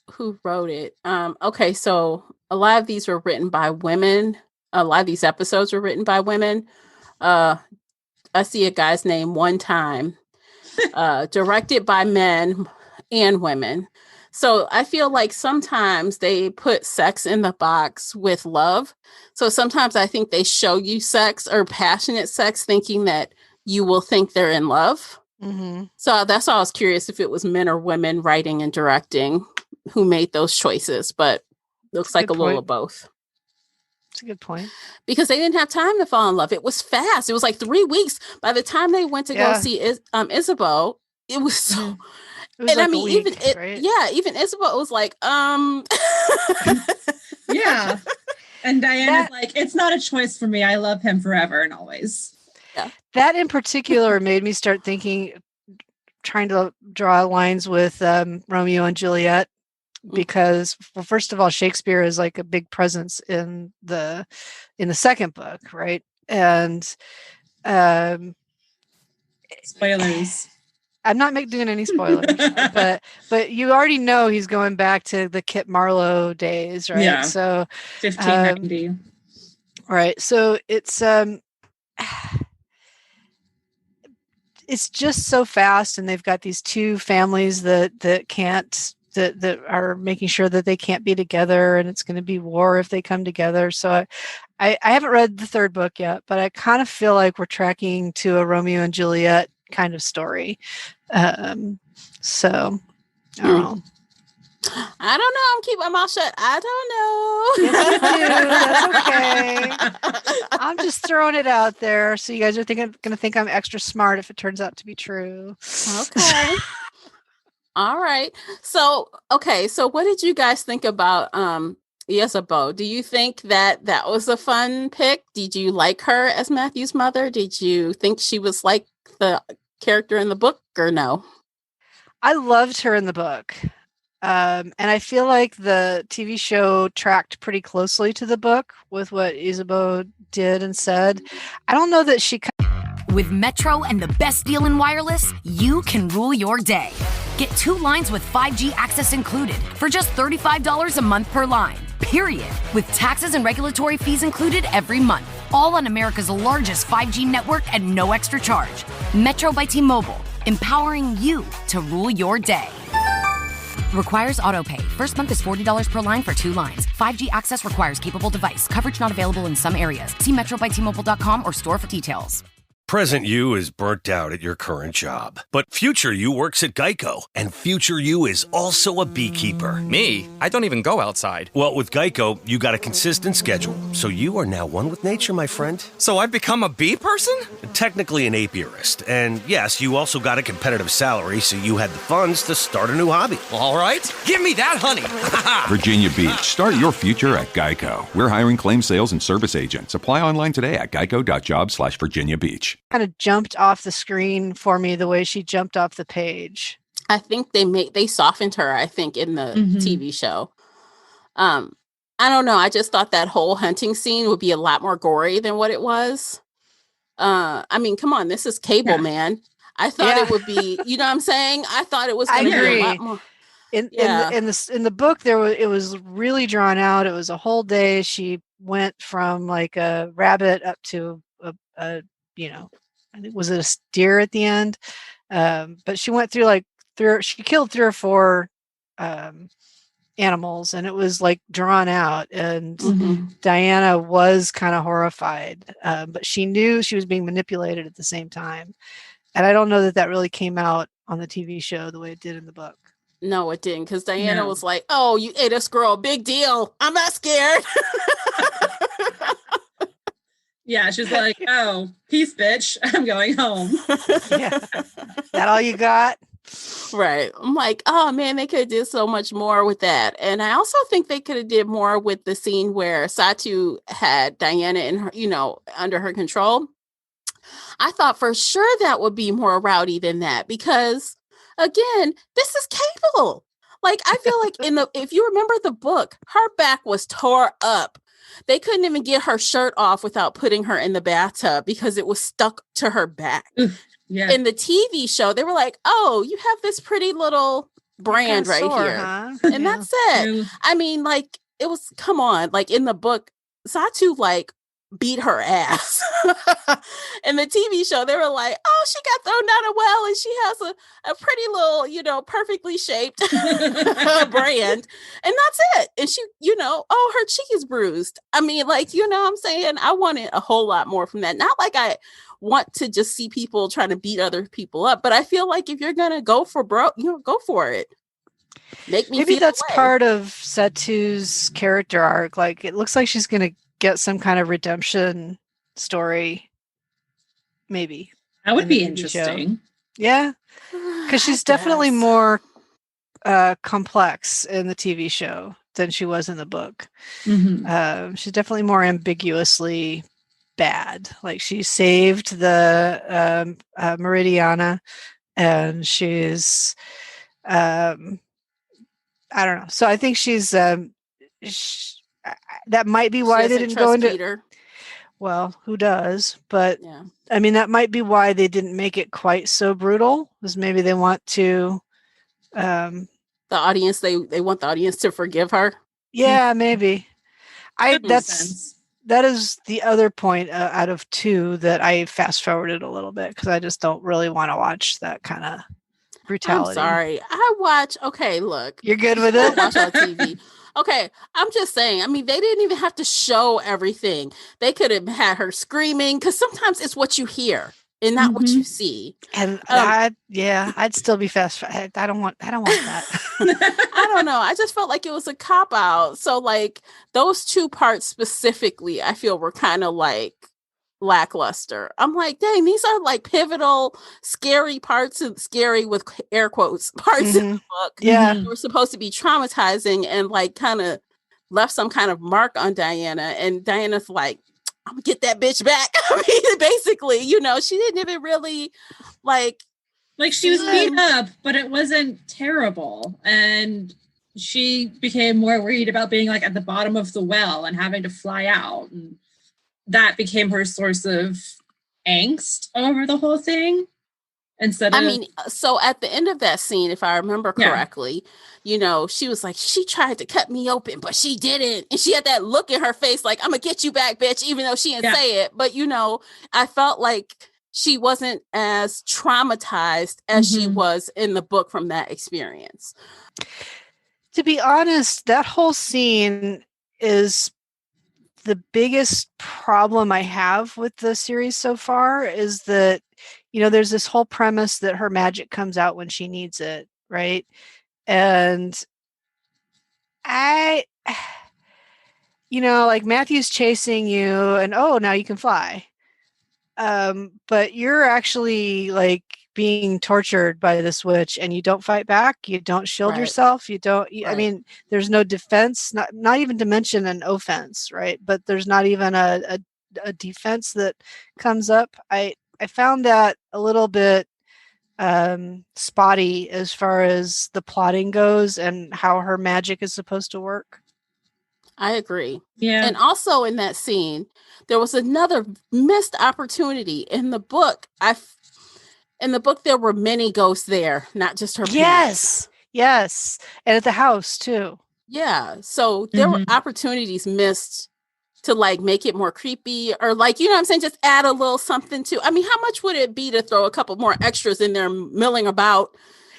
Speaker 2: wrote it. Okay, so a lot of these were written by women. A lot of these episodes were written by women. I see a guy's name One Time, directed by men and women. So I feel like sometimes they put sex in the box with love. So sometimes I think they show you sex or passionate sex thinking that you will think they're in love.
Speaker 3: Mm-hmm.
Speaker 2: So that's why I was curious if it was men or women writing and directing who made those choices, but looks like a little of both.
Speaker 3: That's a good point.
Speaker 2: Because they didn't have time to fall in love. It was fast. It was like 3 weeks. By the time they went to go see Isabeau, it was so...
Speaker 3: Mm-hmm. It was
Speaker 2: and
Speaker 3: week, right?
Speaker 2: Even Isabeau was like,
Speaker 4: Yeah. And Diana's like, it's not a choice for me. I love him forever and always.
Speaker 2: Yeah.
Speaker 3: That in particular made me start trying to draw lines with Romeo and Juliet, because, well, first of all, Shakespeare is like a big presence in the second book, right? And
Speaker 4: spoilers.
Speaker 3: I'm not doing any spoilers, but you already know he's going back to the Kit Marlowe days, right?
Speaker 4: Yeah.
Speaker 3: So
Speaker 4: 1590.
Speaker 3: Right. So it's just so fast, and they've got these two families that are making sure that they can't be together, and it's going to be war if they come together. So I haven't read the third book yet, but I kind of feel like we're tracking to a Romeo and Juliet kind of story. So I don't know.
Speaker 2: I don't know. I'm keeping my mouth shut. I
Speaker 3: don't know. Yes, you do. That's okay. I'm just throwing it out there, so you guys are going to think I'm extra smart if it turns out to be true.
Speaker 2: Okay. All right. So what did you guys think about Isabeau? Do you think that was a fun pick? Did you like her as Matthew's mother? Did you think she was like the character in the book, or no?
Speaker 3: I loved her in the book. And I feel like the TV show tracked pretty closely to the book with what Isabeau did and said. I don't know that she...
Speaker 8: With Metro and the best deal in wireless, you can rule your day. Get 2 lines with 5G access included for just $35 a month per line. Period. With taxes and regulatory fees included every month. All on America's largest 5G network at no extra charge. Metro by T-Mobile. Empowering you to rule your day. Requires auto pay. First month is $40 per line for 2 lines. 5G access requires capable device. Coverage not available in some areas. See metrobytmobile.com or store for details.
Speaker 5: Present you is burnt out at your current job. But future you works at Geico. And future you is also a beekeeper.
Speaker 6: Me? I don't even go outside.
Speaker 5: Well, with Geico, you got a consistent schedule. So you are now one with nature, my friend.
Speaker 6: So I've become a bee person?
Speaker 5: Technically an apiarist. And yes, you also got a competitive salary, so you had the funds to start a new hobby.
Speaker 6: All right. Give me that honey.
Speaker 7: Virginia Beach. Start your future at Geico. We're hiring claim sales and service agents. Apply online today at geico.jobs/Virginia Beach.
Speaker 3: Kind of jumped off the screen for me the way she jumped off the page.
Speaker 2: I think they softened her, I think, in the TV show. I don't know. I just thought that whole hunting scene would be a lot more gory than what it was. I mean, come on, this is cable, man. I thought it would be, you know what I'm saying? I thought it was going to be a lot more.
Speaker 3: In the book, it was really drawn out. It was a whole day. She went from like a rabbit up to a I think, was it a deer at the end? But she went through she killed 3 or 4 animals, and it was like drawn out. And Diana was kind of horrified, but she knew she was being manipulated at the same time. And I don't know that really came out on the TV show the way it did in the book.
Speaker 2: No, it didn't, because Diana was like, "Oh, you ate a squirrel, big deal. I'm not scared."
Speaker 4: Yeah, she's like, "Oh, peace, bitch. I'm going home."
Speaker 3: Yeah. That all you got?
Speaker 2: Right. I'm like, oh man, they could have did so much more with that. And I also think they could have did more with the scene where Satu had Diana in her, under her control. I thought for sure that would be more rowdy than that because again, this is Cable. Like I feel like if you remember the book, her back was tore up. They couldn't even get her shirt off without putting her in the bathtub because it was stuck to her back.
Speaker 4: Yeah.
Speaker 2: In the TV show, they were like, oh, you have this pretty little brand right here.
Speaker 3: Huh?
Speaker 2: And that's it. I mean, like, it was, come on, like in the book, Satu, like, beat her ass. In the TV show, they were like, oh, she got thrown down a well and she has a pretty little, perfectly shaped brand. And that's it. And she, oh, her cheek is bruised. I mean, like, I'm saying? I wanted a whole lot more from that. Not like I want to just see people trying to beat other people up, but I feel like if you're gonna go for broke, go for it.
Speaker 3: Maybe that's part of Satu's character arc. Like it looks like she's gonna get some kind of redemption story. Maybe
Speaker 4: that would be interesting.
Speaker 3: Show. Yeah, because she's definitely more complex in the TV show than she was in the book.
Speaker 4: Mm-hmm.
Speaker 3: She's definitely more ambiguously bad. Like she saved the Meridiana, and she's I don't know. So I think she's that might be why they didn't go into
Speaker 2: Peter.
Speaker 3: Well, who does? But yeah. I mean, that might be why they didn't make it quite so brutal, because maybe they want to
Speaker 2: the audience, they want the audience to forgive her.
Speaker 3: Yeah, maybe. That is the other point out of two that I fast forwarded a little bit because I just don't really want to watch that kind of brutality.
Speaker 2: I'm sorry. I watch. Okay, look.
Speaker 3: You're good with it?
Speaker 2: I watch on TV. Okay, I'm just saying. I mean, they didn't even have to show everything. They could have had her screaming because sometimes it's what you hear and not what you see.
Speaker 3: And I'd still be fast. I don't want that.
Speaker 2: I don't know. I just felt like it was a cop out. So like those two parts specifically, I feel were kind of like lackluster. I'm like, dang, these are like pivotal, scary parts of scary with air quotes parts in the book.
Speaker 3: Yeah.
Speaker 2: They were supposed to be traumatizing and like kind of left some kind of mark on Diana. And Diana's like, I'm gonna get that bitch back. I mean, basically, she didn't even really like
Speaker 4: she was beat up, but it wasn't terrible. And she became more worried about being like at the bottom of the well and having to fly out. And that became her source of angst over the whole thing.
Speaker 2: So at the end of that scene, if I remember correctly, she was like, she tried to cut me open, but she didn't. And she had that look in her face like, I'm going to get you back, bitch, even though she didn't say it. But, I felt like she wasn't as traumatized as she was in the book from that experience.
Speaker 3: To be honest, that whole scene is the biggest problem I have with the series so far is that, there's this whole premise that her magic comes out when she needs it, right? And like Matthew's chasing you and, now you can fly. But you're actually like being tortured by this witch and you don't fight back. You don't shield yourself. You don't, I mean, there's no defense, not even to mention an offense, right? But there's not even a defense that comes up. I found that a little bit spotty as far as the plotting goes and how her magic is supposed to work.
Speaker 2: I agree.
Speaker 4: Yeah.
Speaker 2: And also in that scene, there was another missed opportunity. In the book, there were many ghosts there, not just her parents.
Speaker 3: Yes. And at the house too.
Speaker 2: Yeah. So there were opportunities missed to like make it more creepy or like, what I'm saying? Just add a little something to, I mean, how much would it be to throw a couple more extras in there milling about?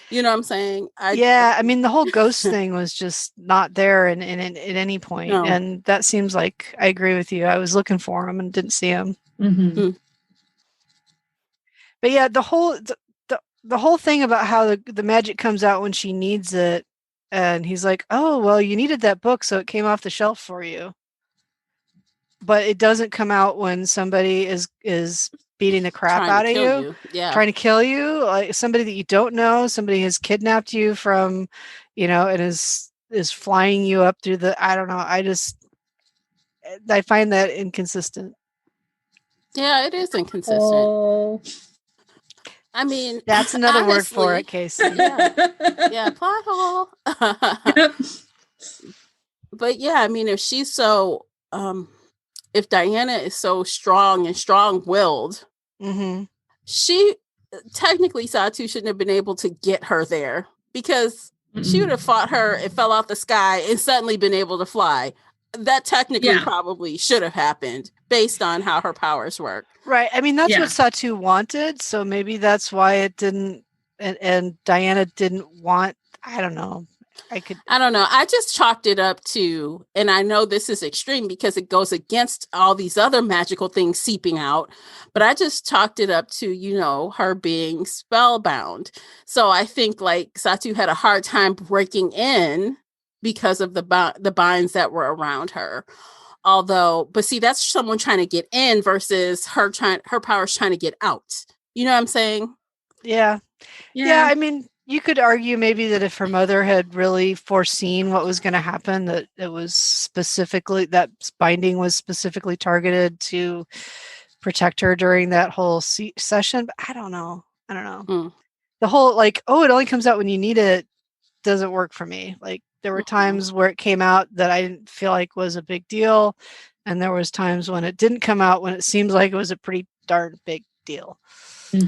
Speaker 2: You know what I'm saying?
Speaker 3: I mean, the whole ghost thing was just not there at any point. No. And that seems like, I agree with you. I was looking for him and didn't see him.
Speaker 2: Mm-hmm.
Speaker 3: But yeah, the whole thing about how the magic comes out when she needs it. And he's like, oh, well, you needed that book, so it came off the shelf for you. but it doesn't come out when somebody is beating the crap out of you.
Speaker 2: Yeah.
Speaker 3: Trying to kill you, like somebody that you don't know, somebody has kidnapped you from, and is flying you up through the, I don't know. I find that inconsistent.
Speaker 2: Yeah, it is inconsistent.
Speaker 4: Oh.
Speaker 2: I mean,
Speaker 3: that's another
Speaker 2: honestly,
Speaker 3: word for it, Casey.
Speaker 2: Yeah, plot hole.
Speaker 4: Yep.
Speaker 2: But yeah, I mean, if she's so, if Diana is so strong and strong-willed, she technically Satu shouldn't have been able to get her there, because she would have fought her and fell out the sky and suddenly been able to fly. That technically probably should have happened based on how her powers work.
Speaker 3: Right. I mean, that's what Satu wanted. So maybe that's why it didn't, and Diana didn't want, I don't know.
Speaker 2: I don't know. I just chalked it up to, and I know this is extreme because it goes against all these other magical things seeping out, but I just chalked it up to, her being spellbound. So I think like Satu had a hard time breaking in because of the binds that were around her. But see, that's someone trying to get in versus her powers trying to get out. You know what I'm saying?
Speaker 3: Yeah. I mean, you could argue maybe that if her mother had really foreseen what was going to happen, that that binding was specifically targeted to protect her during that whole session. But I don't know. The whole it only comes out when you need it doesn't work for me. Like there were times where it came out that I didn't feel like was a big deal. And there was times when it didn't come out when it seemed like it was a pretty darn big deal.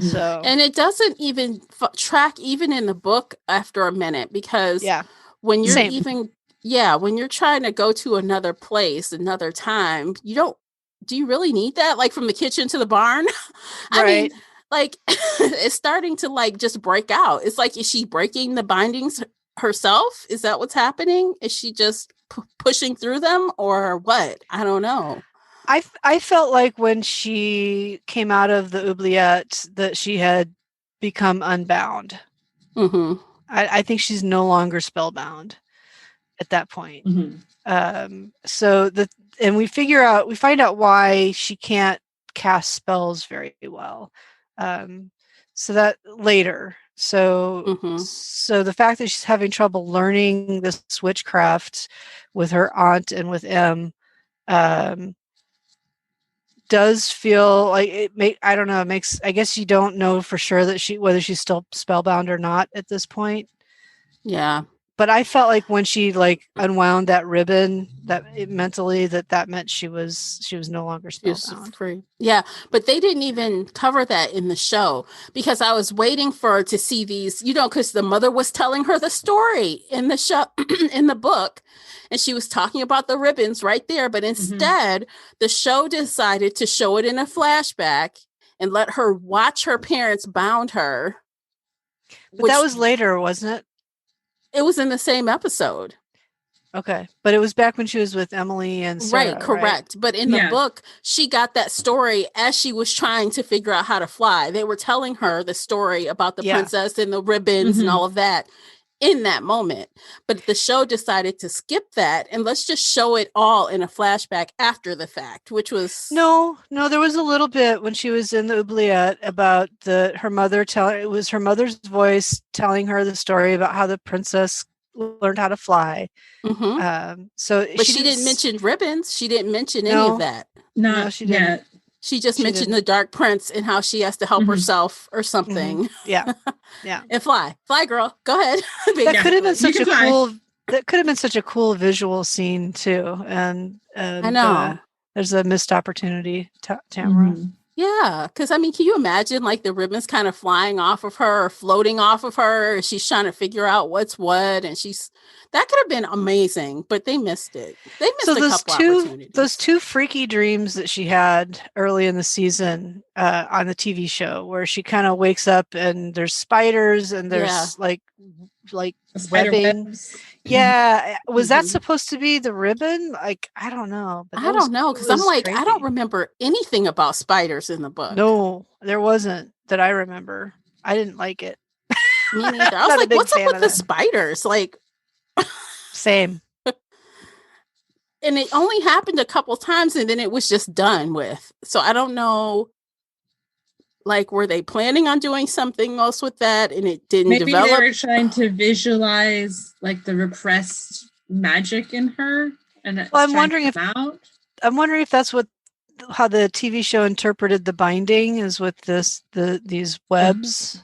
Speaker 3: So,
Speaker 2: and it doesn't even track even in the book after a minute, because when you're when you're trying to go to another place, another time, do you really need that? Like from the kitchen to the barn? I mean, like it's starting to just break out. It's like, is she breaking the bindings herself? Is that what's happening? Is she just pushing through them or what? I don't know.
Speaker 3: I felt like when she came out of the oubliette that she had become unbound. I think she's no longer spellbound at that point. And we find out why she can't cast spells very well. So that later. So the fact that she's having trouble learning this witchcraft with her aunt and with M, does feel like I don't know, it makes, I guess you don't know for sure that whether she's still spellbound or not at this point.
Speaker 2: Yeah.
Speaker 3: But I felt like when she unwound that ribbon, that meant she was no longer spellbound.
Speaker 2: Free. Yeah, but they didn't even cover that in the show, because I was waiting for her to see these, because the mother was telling her the story in the show, in the book, and she was talking about the ribbons right there. But instead, the show decided to show it in a flashback and let her watch her parents bound her.
Speaker 3: But that was later, wasn't it?
Speaker 2: It was in the same episode.
Speaker 3: Okay. But it was back when she was with Emily and Sarah,
Speaker 2: right, correct. Right? But in the book, she got that story as she was trying to figure out how to fly. They were telling her the story about the princess and the ribbons and all of that in that moment. But the show decided to skip that and let's just show it all in a flashback after the fact, which was...
Speaker 3: No, there was a little bit when she was in the oubliette about her mother it was her mother's voice telling her the story about how the princess learned how to fly.
Speaker 2: But she didn't mention ribbons. She didn't mention any of that.
Speaker 4: No, she didn't.
Speaker 2: She just mentioned the Dark Prince and how she has to help herself or something.
Speaker 3: Yeah.
Speaker 2: And fly, girl. Go ahead.
Speaker 3: That could have been such a cool. That could have been such a cool visual scene too. And
Speaker 2: I know
Speaker 3: there's a missed opportunity, Tamara.
Speaker 2: Yeah, because I mean, can you imagine the ribbons kind of flying off of her or floating off of her? She's trying to figure out what's what, and that could have been amazing, but they missed it. They missed a couple opportunities.
Speaker 3: Those two freaky dreams that she had early in the season on the TV show, where she kind of wakes up and there's spiders and there's like webbing. Yeah, was that supposed to be the ribbon? I don't know.
Speaker 2: But I don't know, because I'm crazy. I don't remember anything about spiders in the book.
Speaker 3: No, there wasn't that I remember. I didn't like it.
Speaker 2: Me neither. I was like, what's up with the spiders?
Speaker 3: Same.
Speaker 2: and it only happened a couple times and then it was just done with. So I don't know, like, were they planning on doing something else with that and it didn't develop?
Speaker 4: Maybe they were trying to visualize like the repressed magic in her, and
Speaker 3: I'm wondering if that's how the TV show interpreted the binding, is with these webs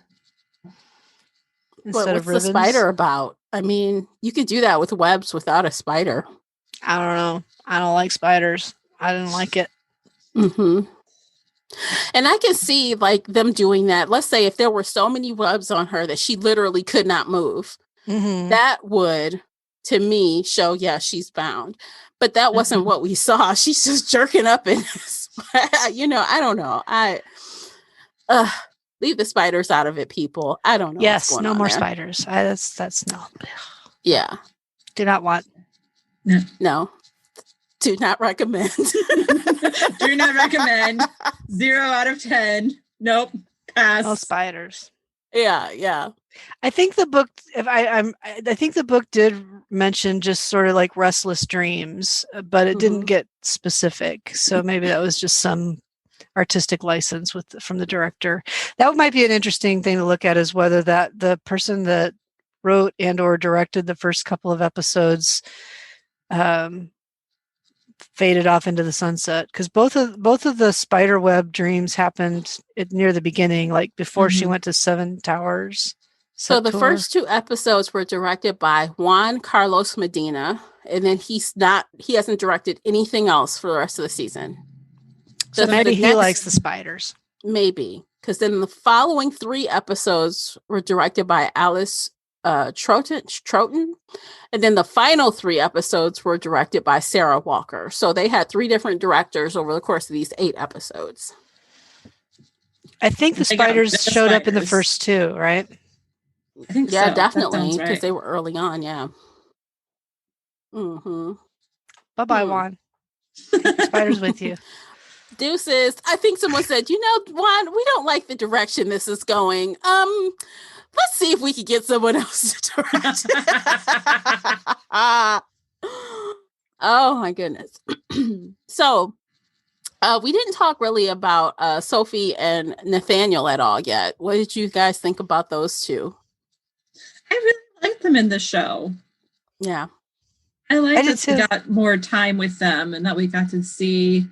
Speaker 3: instead of ribbons.
Speaker 2: What's the spider about? I mean, you could do that with webs without a spider.
Speaker 3: I don't know. I don't like spiders. I didn't like it.
Speaker 2: Mm-hmm. And I can see like them doing that. Let's say if there were so many webs on her that she literally could not move, that would, to me, show, she's bound. But that wasn't what we saw. She's just jerking up in, I don't know. Leave the spiders out of it, people. I don't know.
Speaker 3: Yes, no more spiders. That's no.
Speaker 2: Yeah.
Speaker 3: Do not want.
Speaker 2: No. Do not recommend.
Speaker 4: Do not recommend. 0 out of 10. Nope. Pass.
Speaker 3: No spiders.
Speaker 2: Yeah.
Speaker 3: I think the book. I think the book did mention just sort of like restless dreams, but it didn't get specific. So maybe that was just some artistic license from the director. That might be an interesting thing to look at, is whether that the person that wrote and or directed the first couple of episodes faded off into the sunset, because both of the spider web dreams happened near the beginning, like before she went to Seven Towers.
Speaker 2: So the first 2 episodes were directed by Juan Carlos Medina, and then he hasn't directed anything else for the rest of the season.
Speaker 3: So maybe he likes the spiders.
Speaker 2: Maybe, because then the following 3 episodes were directed by Alice Troughton, and then the final 3 episodes were directed by Sarah Walker. So they had 3 different directors over the course of these 8 episodes.
Speaker 3: I think the spiders showed up in the first 2, right?
Speaker 4: I think
Speaker 2: so.
Speaker 4: Definitely,
Speaker 2: because they were early on. Yeah.
Speaker 3: Bye-bye, Juan. Take the spiders with you.
Speaker 2: Deuces. I think someone said, Juan, we don't like the direction this is going. Let's see if we can get someone else to direct. Oh my goodness. So we didn't talk really about Sophie and Nathaniel at all yet. What did you guys think about those 2?
Speaker 4: I really liked them in the show.
Speaker 2: Yeah.
Speaker 4: I like that we got more time with them, and that we got to see,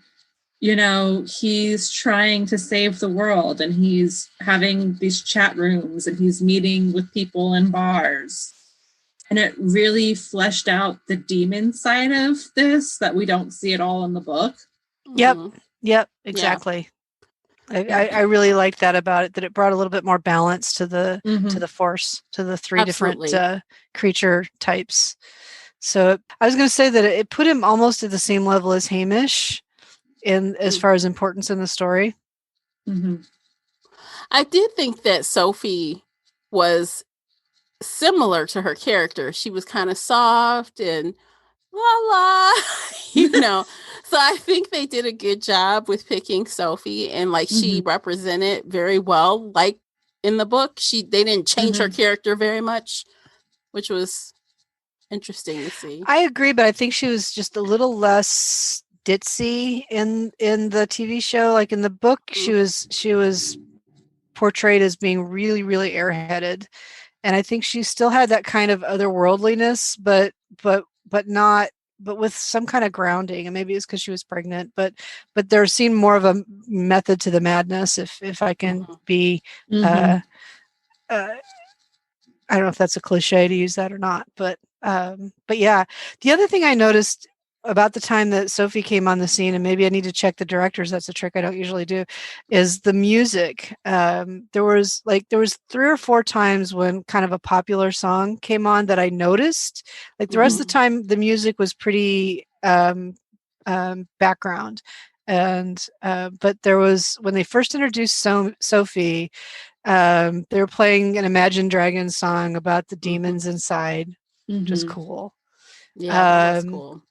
Speaker 4: he's trying to save the world, and he's having these chat rooms, and he's meeting with people in bars. And it really fleshed out the demon side of this that we don't see at all in the book.
Speaker 3: Yep, exactly. Yeah. I really liked that about it, that it brought a little bit more balance to the to the force, to the 3 different creature types. So I was going to say that it put him almost at the same level as Hamish as far as importance in the story.
Speaker 2: I did think that Sophie was similar to her character. She was kind of soft and la, So I think they did a good job with picking Sophie, and she represented very well, like in the book. They didn't change her character very much, which was interesting to see.
Speaker 3: I agree, but I think she was just a little less ditzy in the TV show. Like in the book, she was portrayed as being really, really airheaded, and I think she still had that kind of otherworldliness, but with some kind of grounding. And maybe it's because she was pregnant, but there seemed more of a method to the madness, if I can be. I don't know if that's a cliche to use that or not, but yeah. The other thing I noticed about the time that Sophie came on the scene, and maybe I need to check the directors, that's a trick I don't usually do, is the music. There was 3 or 4 times when kind of a popular song came on that I noticed. Like the rest of the time, the music was pretty background. And but there was, when they first introduced Sophie, they were playing an Imagine Dragons song about the demons inside, which was cool.
Speaker 2: Yeah, that's cool.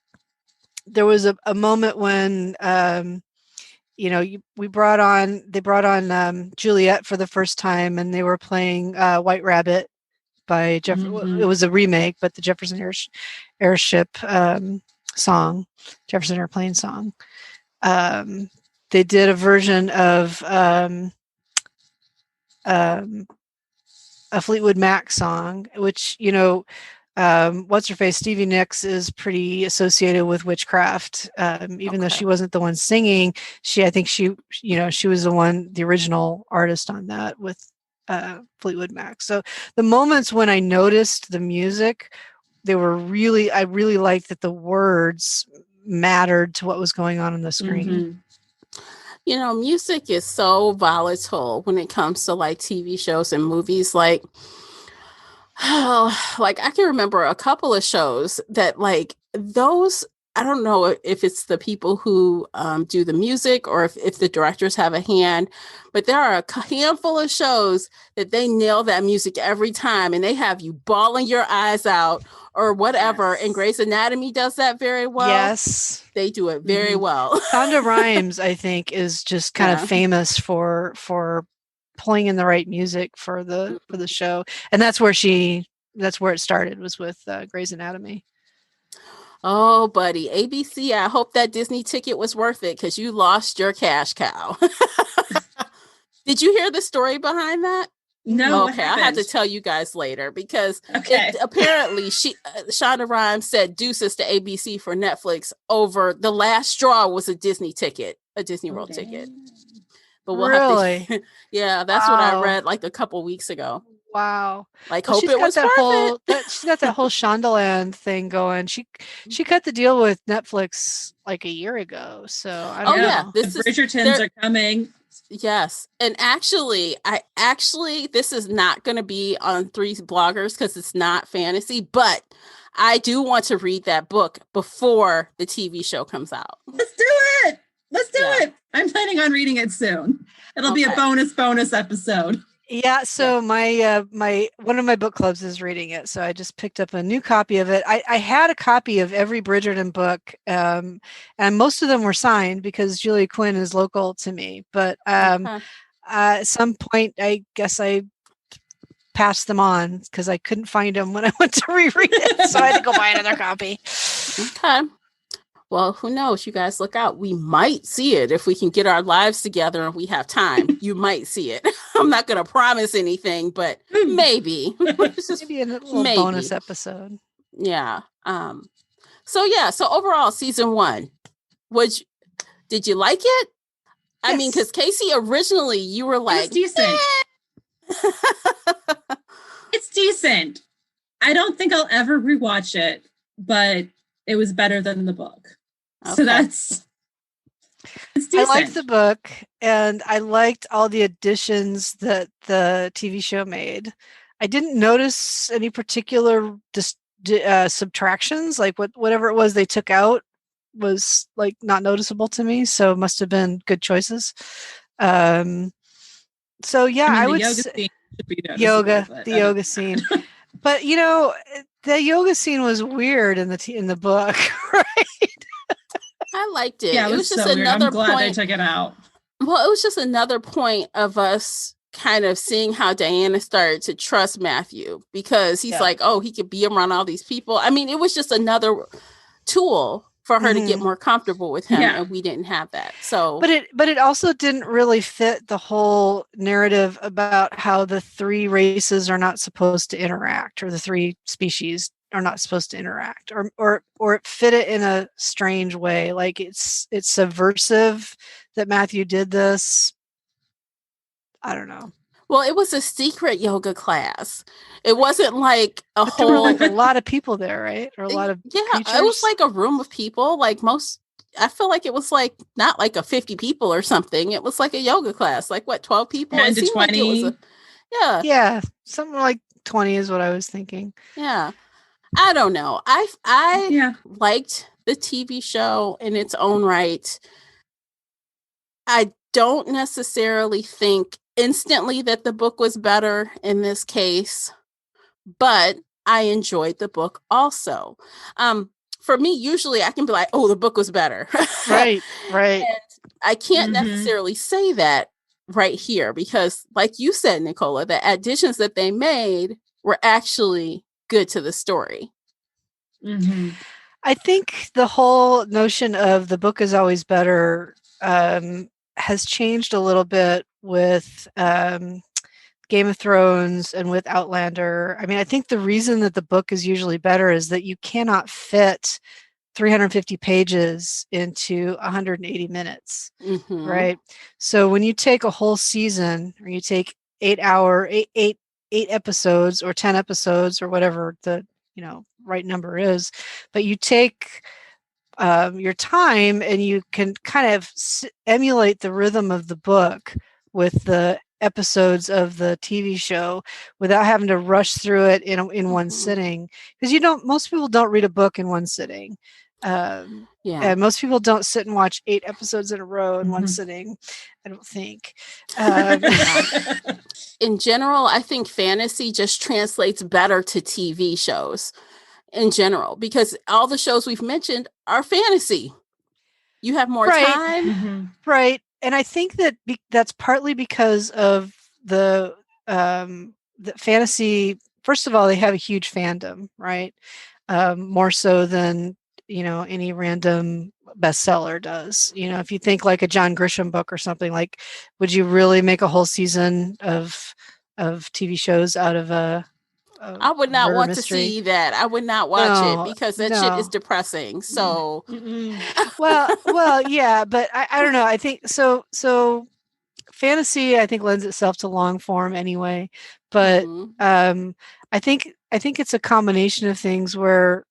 Speaker 3: There was a moment when they brought on Juliet for the first time, and they were playing White Rabbit by Jeff. It was a remake, but the Jefferson Airship song, Jefferson Airplane song. They did a version of a Fleetwood Mac song, which, what's her face, Stevie Nicks, is pretty associated with witchcraft. Even though she wasn't the one singing, I think she was the original artist on that with Fleetwood Mac. So the moments when I noticed the music, I really liked that the words mattered to what was going on the screen.
Speaker 2: Music is so volatile when it comes to like TV shows and movies. Like I can remember a couple of shows that like those, I don't know if it's the people who do the music or if the directors have a hand, but there are a handful of shows that they nail that music every time and they have you bawling your eyes out or whatever. Yes. And Grey's Anatomy does that very well. Yes. They do it very well.
Speaker 3: Shonda Rhimes, I think, is just kind of famous for pulling in the right music for the show. And that's where it started, was with Grey's Anatomy.
Speaker 2: Oh, buddy, ABC, I hope that Disney ticket was worth it because you lost your cash cow. Did you hear the story behind that?
Speaker 4: No.
Speaker 2: Okay, I'll have to tell you guys later because apparently Shonda Rhimes said deuces to ABC for Netflix over the last straw was a Disney World ticket. But we'll have to. Yeah, that's what I read like a couple weeks ago.
Speaker 3: Wow.
Speaker 2: Like, hope it was worth it.
Speaker 3: She's got that whole Shondaland thing going. She cut the deal with Netflix like a year ago. So I don't know.
Speaker 4: Yeah, the Bridgertons are coming.
Speaker 2: Yes. And actually, this is not going to be on Three Bloggers because it's not fantasy, but I do want to read that book before the TV show comes out.
Speaker 4: Let's do it. I'm planning on reading it soon. It'll be a bonus episode.
Speaker 3: Yeah, so my one of my book clubs is reading it, so I just picked up a new copy of it. I had a copy of every Bridgerton book, and most of them were signed because Julia Quinn is local to me. But at some point, I guess I passed them on because I couldn't find them when I went to reread it, so I had to go buy another copy.
Speaker 2: Okay. Well, who knows? You guys look out. We might see it if we can get our lives together and we have time. You might see it. I'm not going to promise anything, but maybe.
Speaker 3: Maybe a little bonus episode.
Speaker 2: Yeah. So overall, season 1, did you like it? I mean, because Casey, originally you were like,
Speaker 4: it's decent. It's decent. I don't think I'll ever rewatch it, but it was better than the book. Okay. So it's decent.
Speaker 3: I liked the book and I liked all the additions that the TV show made. I didn't notice any particular subtractions, like whatever it was they took out was like not noticeable to me. So it must have been good choices. So yeah, I would say the yoga scene. But the yoga scene was weird in the book, right?
Speaker 2: I liked it.
Speaker 4: Yeah, it was just so another weird. I'm glad they took it out.
Speaker 2: Well, it was just another point of us kind of seeing how Diana started to trust Matthew because he's like, oh, he could be around all these people. I mean, it was just another tool for her to get more comfortable with him, and we didn't have that. So,
Speaker 3: but it also didn't really fit the whole narrative about how the 3 races are not supposed to interact, or the 3 species are not supposed to interact, or it fit it in a strange way. Like it's subversive that Matthew did this. I don't know.
Speaker 2: Well, it was a secret yoga class. It wasn't like
Speaker 3: there were like a lot of people there, right? Or a lot of creatures?
Speaker 2: It was like a room of people. Like I feel like it was like not like a 50 people or something. It was like a yoga class. Like what, 12 people?
Speaker 4: 10 to 20.
Speaker 2: Like
Speaker 3: yeah, something like 20 is what I was thinking.
Speaker 2: Yeah, I don't know. I liked the TV show in its own right. I don't necessarily think instantly that the book was better in this case, but I enjoyed the book also. For me, usually I can be like, oh, the book was better.
Speaker 3: Right.
Speaker 2: And I can't necessarily say that right here because, like you said, Nicola, the additions that they made were actually good to the story.
Speaker 3: I think the whole notion of the book is always better has changed a little bit with Game of Thrones and with Outlander. I mean, I think the reason that the book is usually better is that you cannot fit 350 pages into 180 minutes, right? So when you take a whole season, or you take 8 episodes or 10 episodes or whatever the right number is, but you take your time and you can kind of emulate the rhythm of the book with the episodes of the TV show without having to rush through it in one sitting, because most people don't read a book in one sitting. And most people don't sit and watch 8 episodes in a row in one sitting, I don't think.
Speaker 2: In general, I think fantasy just translates better to TV shows in general, because all the shows we've mentioned are fantasy. You have more time.
Speaker 3: Right. And I think that that's partly because of the fantasy. First of all, they have a huge fandom, right? More so than any random bestseller does. If you think like a John Grisham book or something, like, would you really make a whole season of TV shows out of
Speaker 2: I would not want
Speaker 3: mystery
Speaker 2: to see that. I would not watch it because that shit is depressing. So,
Speaker 3: well, yeah, but I don't know. I think so. Fantasy, I think, lends itself to long form anyway. But I think it's a combination of things where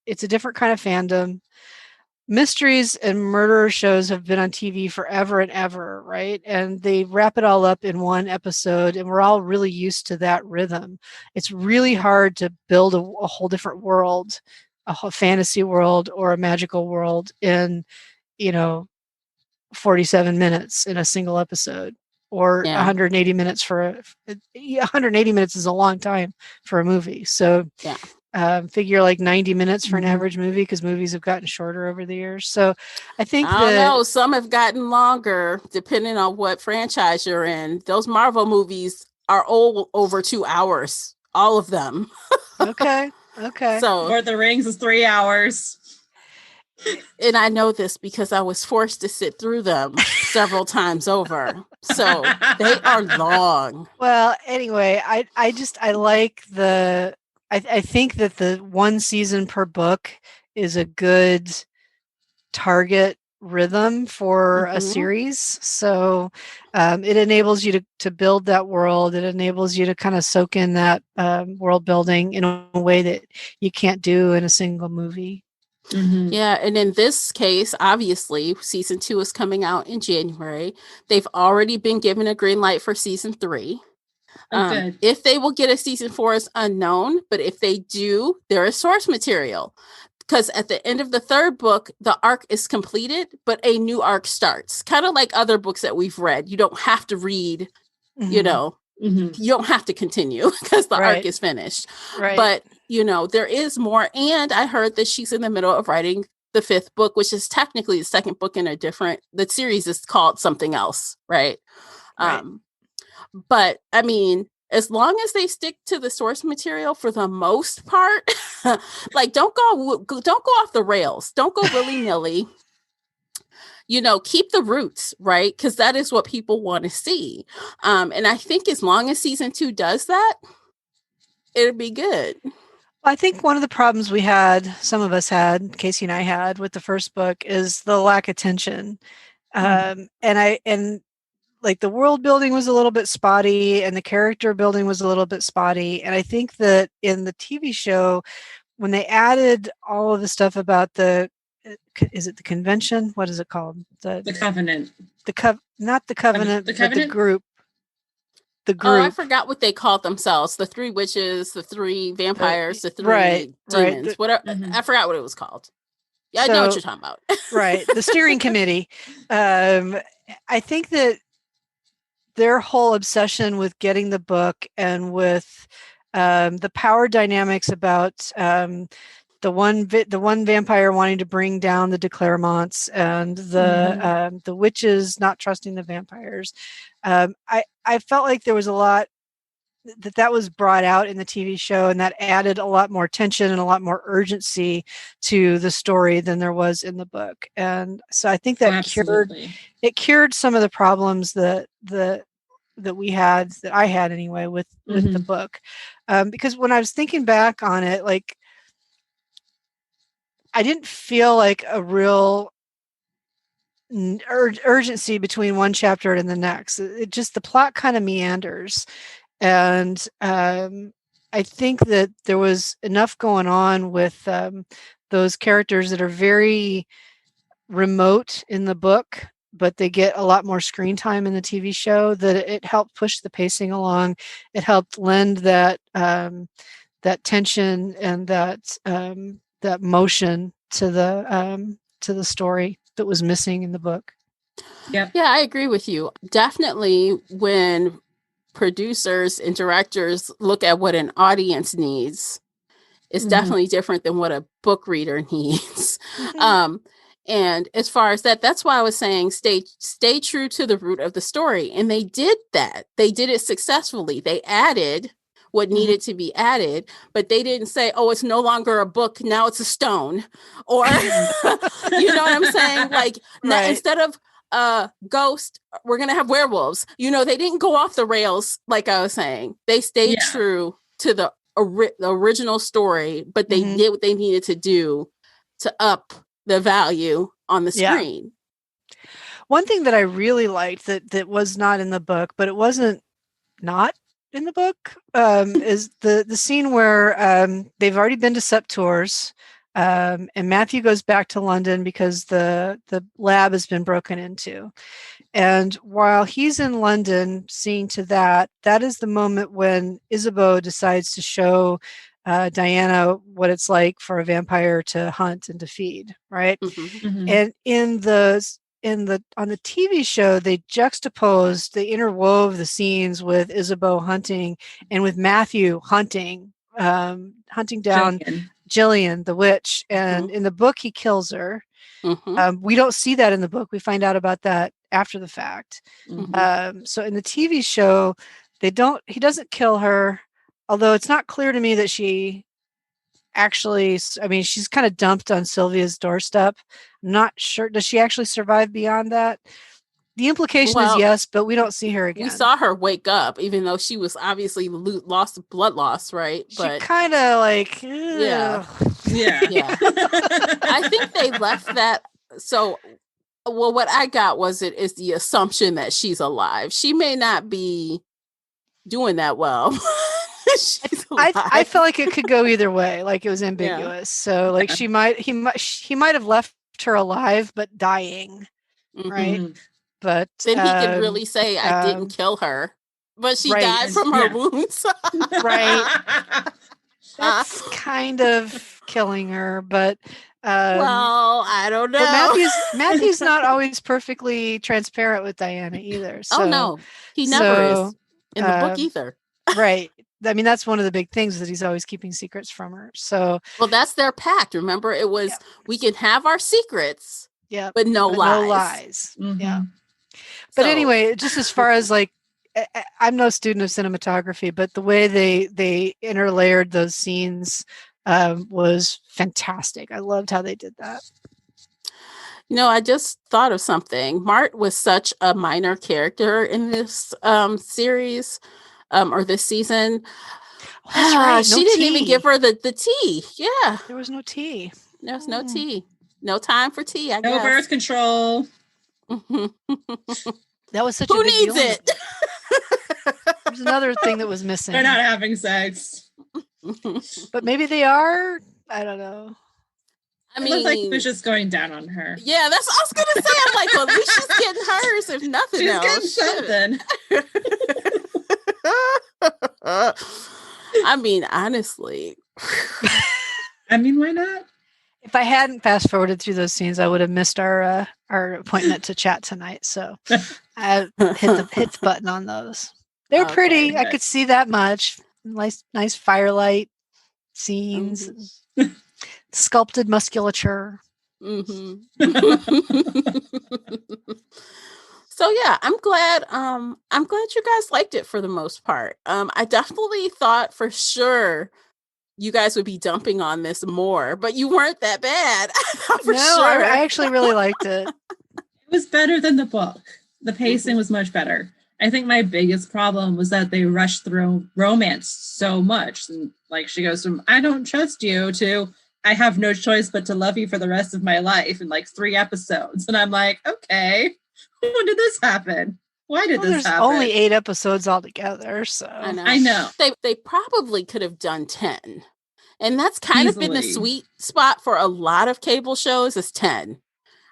Speaker 3: it's a different kind of fandom. Mysteries and murder shows have been on TV forever and ever, right? And they wrap it all up in one episode, and we're all really used to that rhythm. It's really hard to build a whole different world, a whole fantasy world or a magical world in, 47 minutes in a single episode, or 180 minutes 180 minutes is a long time for a movie. So figure like 90 minutes for an average movie, because movies have gotten shorter over the years. So I think
Speaker 2: I don't know, some have gotten longer depending on what franchise you're in. Those Marvel movies are all over 2 hours, all of them.
Speaker 3: Okay.
Speaker 4: So Lord of the Rings is 3 hours.
Speaker 2: And I know this because I was forced to sit through them several times over. So they are long.
Speaker 3: Well, anyway, I like I think that the one season per book is a good target rhythm for a series. So it enables you to build that world. It enables you to kind of soak in that world building in a way that you can't do in a single movie.
Speaker 2: Yeah, and in this case, obviously, season 2 is coming out in January. They've already been given a green light for season 3.
Speaker 4: Good.
Speaker 2: If they will get a season 4 is unknown, but if they do, there is source material. Because at the end of the 3rd book, the arc is completed, but a new arc starts. Kind of like other books that we've read. You don't have to read, you don't have to continue because the arc is finished.
Speaker 3: Right.
Speaker 2: But, there is more. And I heard that she's in the middle of writing the 5th book, which is technically the 2nd book in the series is called something else, right? But I mean, as long as they stick to the source material for the most part, like don't go off the rails. Don't go willy-nilly. Keep the roots, right? Because that is what people want to see. And I think as long as season 2 does that, it'll be good.
Speaker 3: I think one of the problems some of us had, Casey and I had with the first book, is the lack of tension. And like the world building was a little bit spotty and the character building was a little bit spotty. And I think that in the TV show, when they added all of the stuff about is it the convention? What is it called?
Speaker 4: The Covenant.
Speaker 3: Not the Covenant,
Speaker 4: the Covenant?
Speaker 3: But the group.
Speaker 2: Oh, I forgot what they called themselves. The 3 witches, the 3 vampires, the 3 demons. Whatever. I forgot what it was called. Yeah, I know what you're talking about.
Speaker 3: Right. The steering committee. I think that their whole obsession with getting the book and with the power dynamics about the one vampire wanting to bring down the de Claremonts and the witches not trusting the vampires. I felt like there was a lot that was brought out in the TV show, and that added a lot more tension and a lot more urgency to the story than there was in the book. And so I think that cured some of the problems that I had anyway with the book. Because when I was thinking back on it, like, I didn't feel like a real urgency between one chapter and the next. It just, the plot kind of meanders. And I think that there was enough going on with those characters that are very remote in the book, but they get a lot more screen time in the TV show, that it helped push the pacing along. It helped lend that tension and that motion to the story that was missing in the book.
Speaker 2: Yeah, I agree with you. Definitely, when producers and directors look at what an audience needs, it's definitely different than what a book reader needs. And as far as that's why I was saying stay true to the root of the story. And they did that. They did it successfully. They added what needed to be added, but they didn't say, oh, it's no longer a book, now it's a stone. Or, you know what I'm saying? Like, instead of ghost, we're going to have werewolves. You know, they didn't go off the rails, like I was saying. They stayed true to the original story, but they did what they needed to do to up the value on the screen.
Speaker 3: One thing that I really liked that was not in the book, but it wasn't not in the book, is the scene where they've already been to SEP tours, and Matthew goes back to London because the lab has been broken into. And while he's in London seeing to that is the moment when Isabeau decides to show Diana what it's like for a vampire to hunt and to feed, right? And on the TV show, they interwove the scenes with Isabeau hunting and with Matthew hunting down Jillian, the witch. And in the book, he kills her. We don't see that in the book. We find out about that after the fact. So in the TV show, he doesn't kill her, although it's not clear to me that she actually, I mean, she's kind of dumped on Sylvia's doorstep. I'm not sure. Does she actually survive beyond that? The implication is yes, but we don't see her again.
Speaker 2: We saw her wake up, even though she was obviously lost blood loss, right?
Speaker 3: But she kind of like,
Speaker 2: yeah. I think they left that. So, well, what I got is the assumption that she's alive. She may not be doing that well.
Speaker 3: I felt like it could go either way. Like, it was ambiguous. So like he might have left her alive, but dying. Right. But
Speaker 2: then he could really say, I didn't kill her, but she died from her wounds.
Speaker 3: Right. That's kind of killing her, but
Speaker 2: well, I don't know.
Speaker 3: Matthew's not always perfectly transparent with Diana either. So,
Speaker 2: oh no, he never is in the book either.
Speaker 3: Right. I mean, that's one of the big things, that he's always keeping secrets from her. So,
Speaker 2: well, that's their pact. Remember, it was we can have our secrets, but no lies.
Speaker 3: Yeah. But anyway, just as far as like, I'm no student of cinematography, but the way they interlayered those scenes was fantastic. I loved how they did that.
Speaker 2: You know, I just thought of something. Mart was such a minor character in this series. Or this season.
Speaker 3: That's right.
Speaker 2: She didn't even give her the tea. Yeah.
Speaker 3: There was no tea.
Speaker 2: There was no tea. No time for tea, I guess.
Speaker 4: No birth control.
Speaker 3: That was such
Speaker 2: Who
Speaker 3: a big
Speaker 2: needs
Speaker 3: deal.
Speaker 2: it?
Speaker 3: There's another thing that was missing.
Speaker 4: They're not having sex.
Speaker 3: But maybe they are. I don't know.
Speaker 4: I mean, it looked like he was just going down on her.
Speaker 2: Yeah, that's what I was gonna say. I'm like, well, at least she's getting hers, if nothing else.
Speaker 4: She's getting something.
Speaker 2: I mean, honestly.
Speaker 4: I mean, why not?
Speaker 3: If I hadn't fast forwarded through those scenes, I would have missed our appointment to chat tonight. So I hit the button on those. They're pretty. Okay. I could see that much. Nice firelight scenes, sculpted musculature.
Speaker 2: So yeah, I'm glad you guys liked it for the most part. I definitely thought for sure you guys would be dumping on this more, but you weren't that bad. For sure.
Speaker 3: I actually really liked it.
Speaker 4: It was better than the book. The pacing was much better. I think my biggest problem was that they rushed through romance so much. And like she goes from I don't trust you to I have no choice but to love you for the rest of my life in like 3 episodes. And I'm like, okay, when did this happen? Why did this happen?
Speaker 3: There's only 8 episodes altogether, so
Speaker 2: I know. They probably could have done 10. And that's kind of been the sweet spot for a lot of cable shows is 10.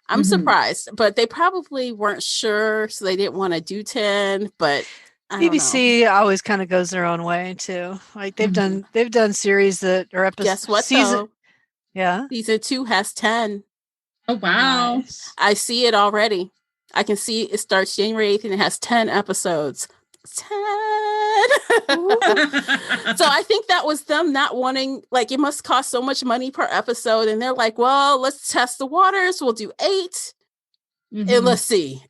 Speaker 2: I'm surprised, but they probably weren't sure, so they didn't want to do 10, but
Speaker 3: BBC always kind of goes their own way too. Like they've done series that are episodes.
Speaker 2: Guess what
Speaker 3: season?
Speaker 2: Yeah. Season 2 has 10.
Speaker 4: Oh wow.
Speaker 3: Nice.
Speaker 2: I see it already. I can see it starts January 8th and it has 10 episodes. 10. So I think that was them not wanting, like, it must cost so much money per episode. And they're like, well, let's test the waters. We'll do 8 and let's see.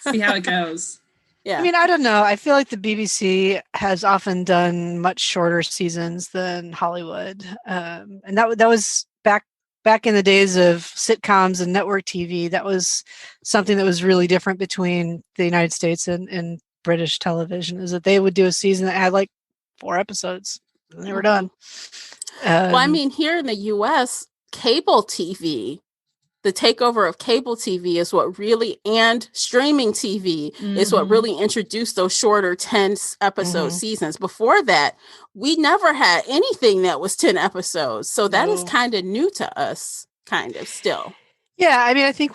Speaker 4: See how it goes.
Speaker 3: Yeah. I mean, I don't know. I feel like the BBC has often done much shorter seasons than Hollywood. And that was back in the days of sitcoms and network TV. That was something that was really different between the United States and British television, is that they would do a season that had like 4 episodes and they were done.
Speaker 2: Well, I mean, here in the US, cable TV, the takeover of cable TV is what really, and streaming TV is what really introduced those shorter 10 episode seasons. Before that, we never had anything that was 10 episodes. So that is kind of new to us, kind of still.
Speaker 3: Yeah, I mean, I think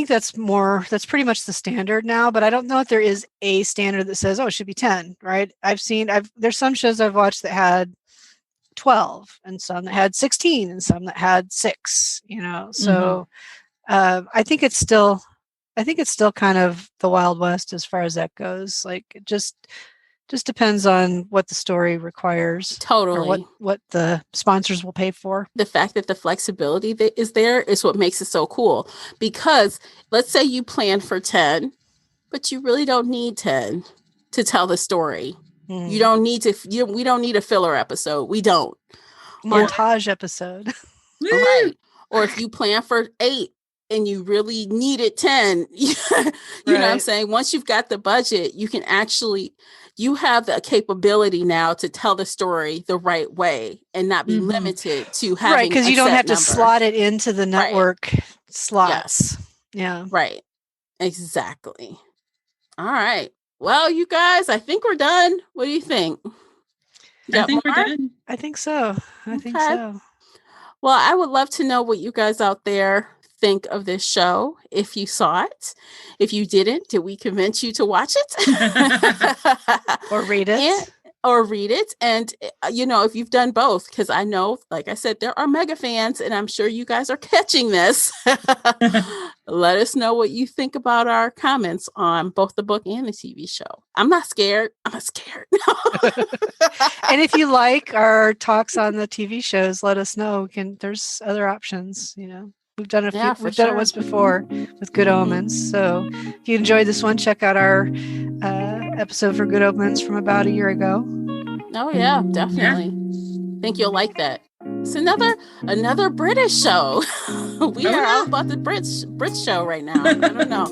Speaker 3: that's pretty much the standard now, but I don't know if there is a standard that says, oh, it should be 10, right? There's some shows I've watched that had 12 and some that had 16 and some that had 6, so I think it's still kind of the Wild West as far as that goes. Like, it just depends on what the story requires.
Speaker 2: Totally.
Speaker 3: Or what the sponsors will pay for.
Speaker 2: The fact that the flexibility that is there is what makes it so cool, because let's say you plan for 10, but you really don't need 10 to tell the story. You don't need to. We don't need a filler episode. We don't.
Speaker 3: Montage episode.
Speaker 2: Right. Or if you plan for 8 and you really needed 10, you know what I'm saying? Once you've got the budget, you have the capability now to tell the story the right way and not be limited to having
Speaker 3: right, because you don't have to slot it into the network slots.
Speaker 2: Yes.
Speaker 3: Yeah.
Speaker 2: Right. Exactly. All right. Well, you guys, I think we're done. What do you think?
Speaker 4: I think we're done.
Speaker 3: I think so. I think so.
Speaker 2: Well, I would love to know what you guys out there think of this show. If you saw it, if you didn't, did we convince you to watch it?
Speaker 3: Or read it?
Speaker 2: And, if you've done both, because I know, like I said, there are mega fans and I'm sure you guys are catching this. Let us know what you think about our comments on both the book and the TV show. I'm not scared. I'm not scared.
Speaker 3: And if you like our talks on the TV shows, let us know. There's other options, We've done a few. We've done it once before with Good Omens. So if you enjoyed this one, check out our episode for Good Omens from about a year ago.
Speaker 2: Oh yeah, definitely. I think you'll like that. It's another British show. We are all about the Brit show right now. I don't know.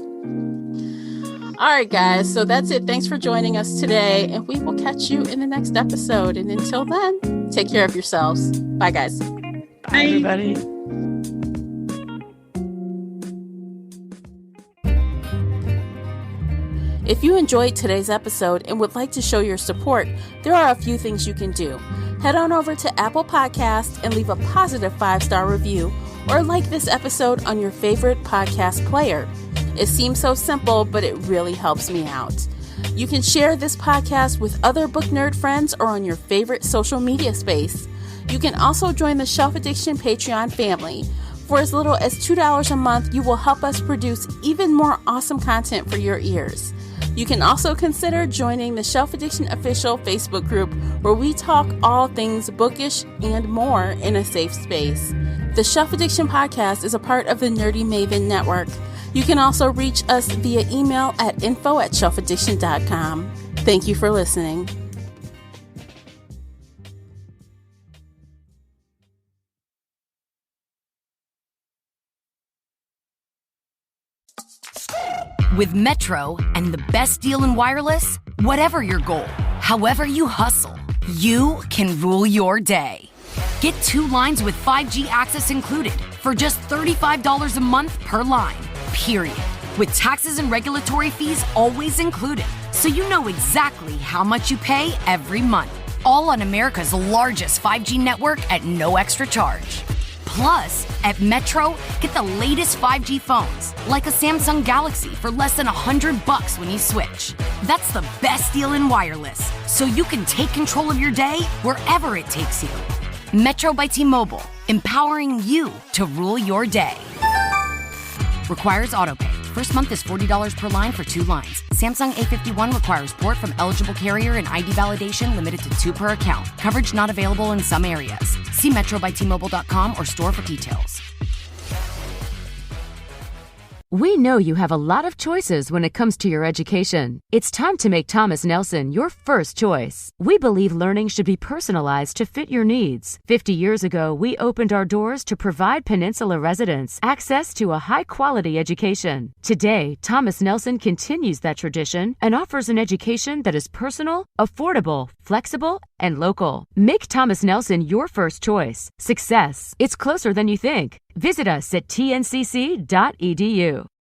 Speaker 2: All right, guys. So that's it. Thanks for joining us today, and we will catch you in the next episode. And until then, take care of yourselves. Bye, guys.
Speaker 3: Bye, everybody.
Speaker 2: If you enjoyed today's episode and would like to show your support, there are a few things you can do. Head on over to Apple Podcasts and leave a positive 5-star review, or like this episode on your favorite podcast player. It seems so simple, but it really helps me out. You can share this podcast with other book nerd friends or on your favorite social media space. You can also join the Shelf Addiction Patreon family. For as little as $2 a month, you will help us produce even more awesome content for your ears. You can also consider joining the Shelf Addiction Official Facebook group, where we talk all things bookish and more in a safe space. The Shelf Addiction Podcast is a part of the Nerdy Maven Network. You can also reach us via email at info@shelfaddiction.com. Thank you for listening.
Speaker 8: With Metro and the best deal in wireless, whatever your goal, however you hustle, you can rule your day. Get 2 lines with 5G access included for just $35 a month per line, period. With taxes and regulatory fees always included, so you know exactly how much you pay every month. All on America's largest 5G network at no extra charge. Plus, at Metro, get the latest 5G phones, like a Samsung Galaxy for less than $100 when you switch. That's the best deal in wireless, so you can take control of your day wherever it takes you. Metro by T-Mobile, empowering you to rule your day. Requires autopay. First month is $40 per line for 2 lines. Samsung A51 requires port from eligible carrier and ID validation limited to 2 per account. Coverage not available in some areas. See metrobytmobile.com or store for details.
Speaker 9: We know you have a lot of choices when it comes to your education. It's time to make Thomas Nelson your first choice. We believe learning should be personalized to fit your needs. 50 years ago, we opened our doors to provide Peninsula residents access to a high-quality education. Today, Thomas Nelson continues that tradition and offers an education that is personal, affordable, flexible, and local. Make Thomas Nelson your first choice. Success. It's closer than you think. Visit us at tncc.edu.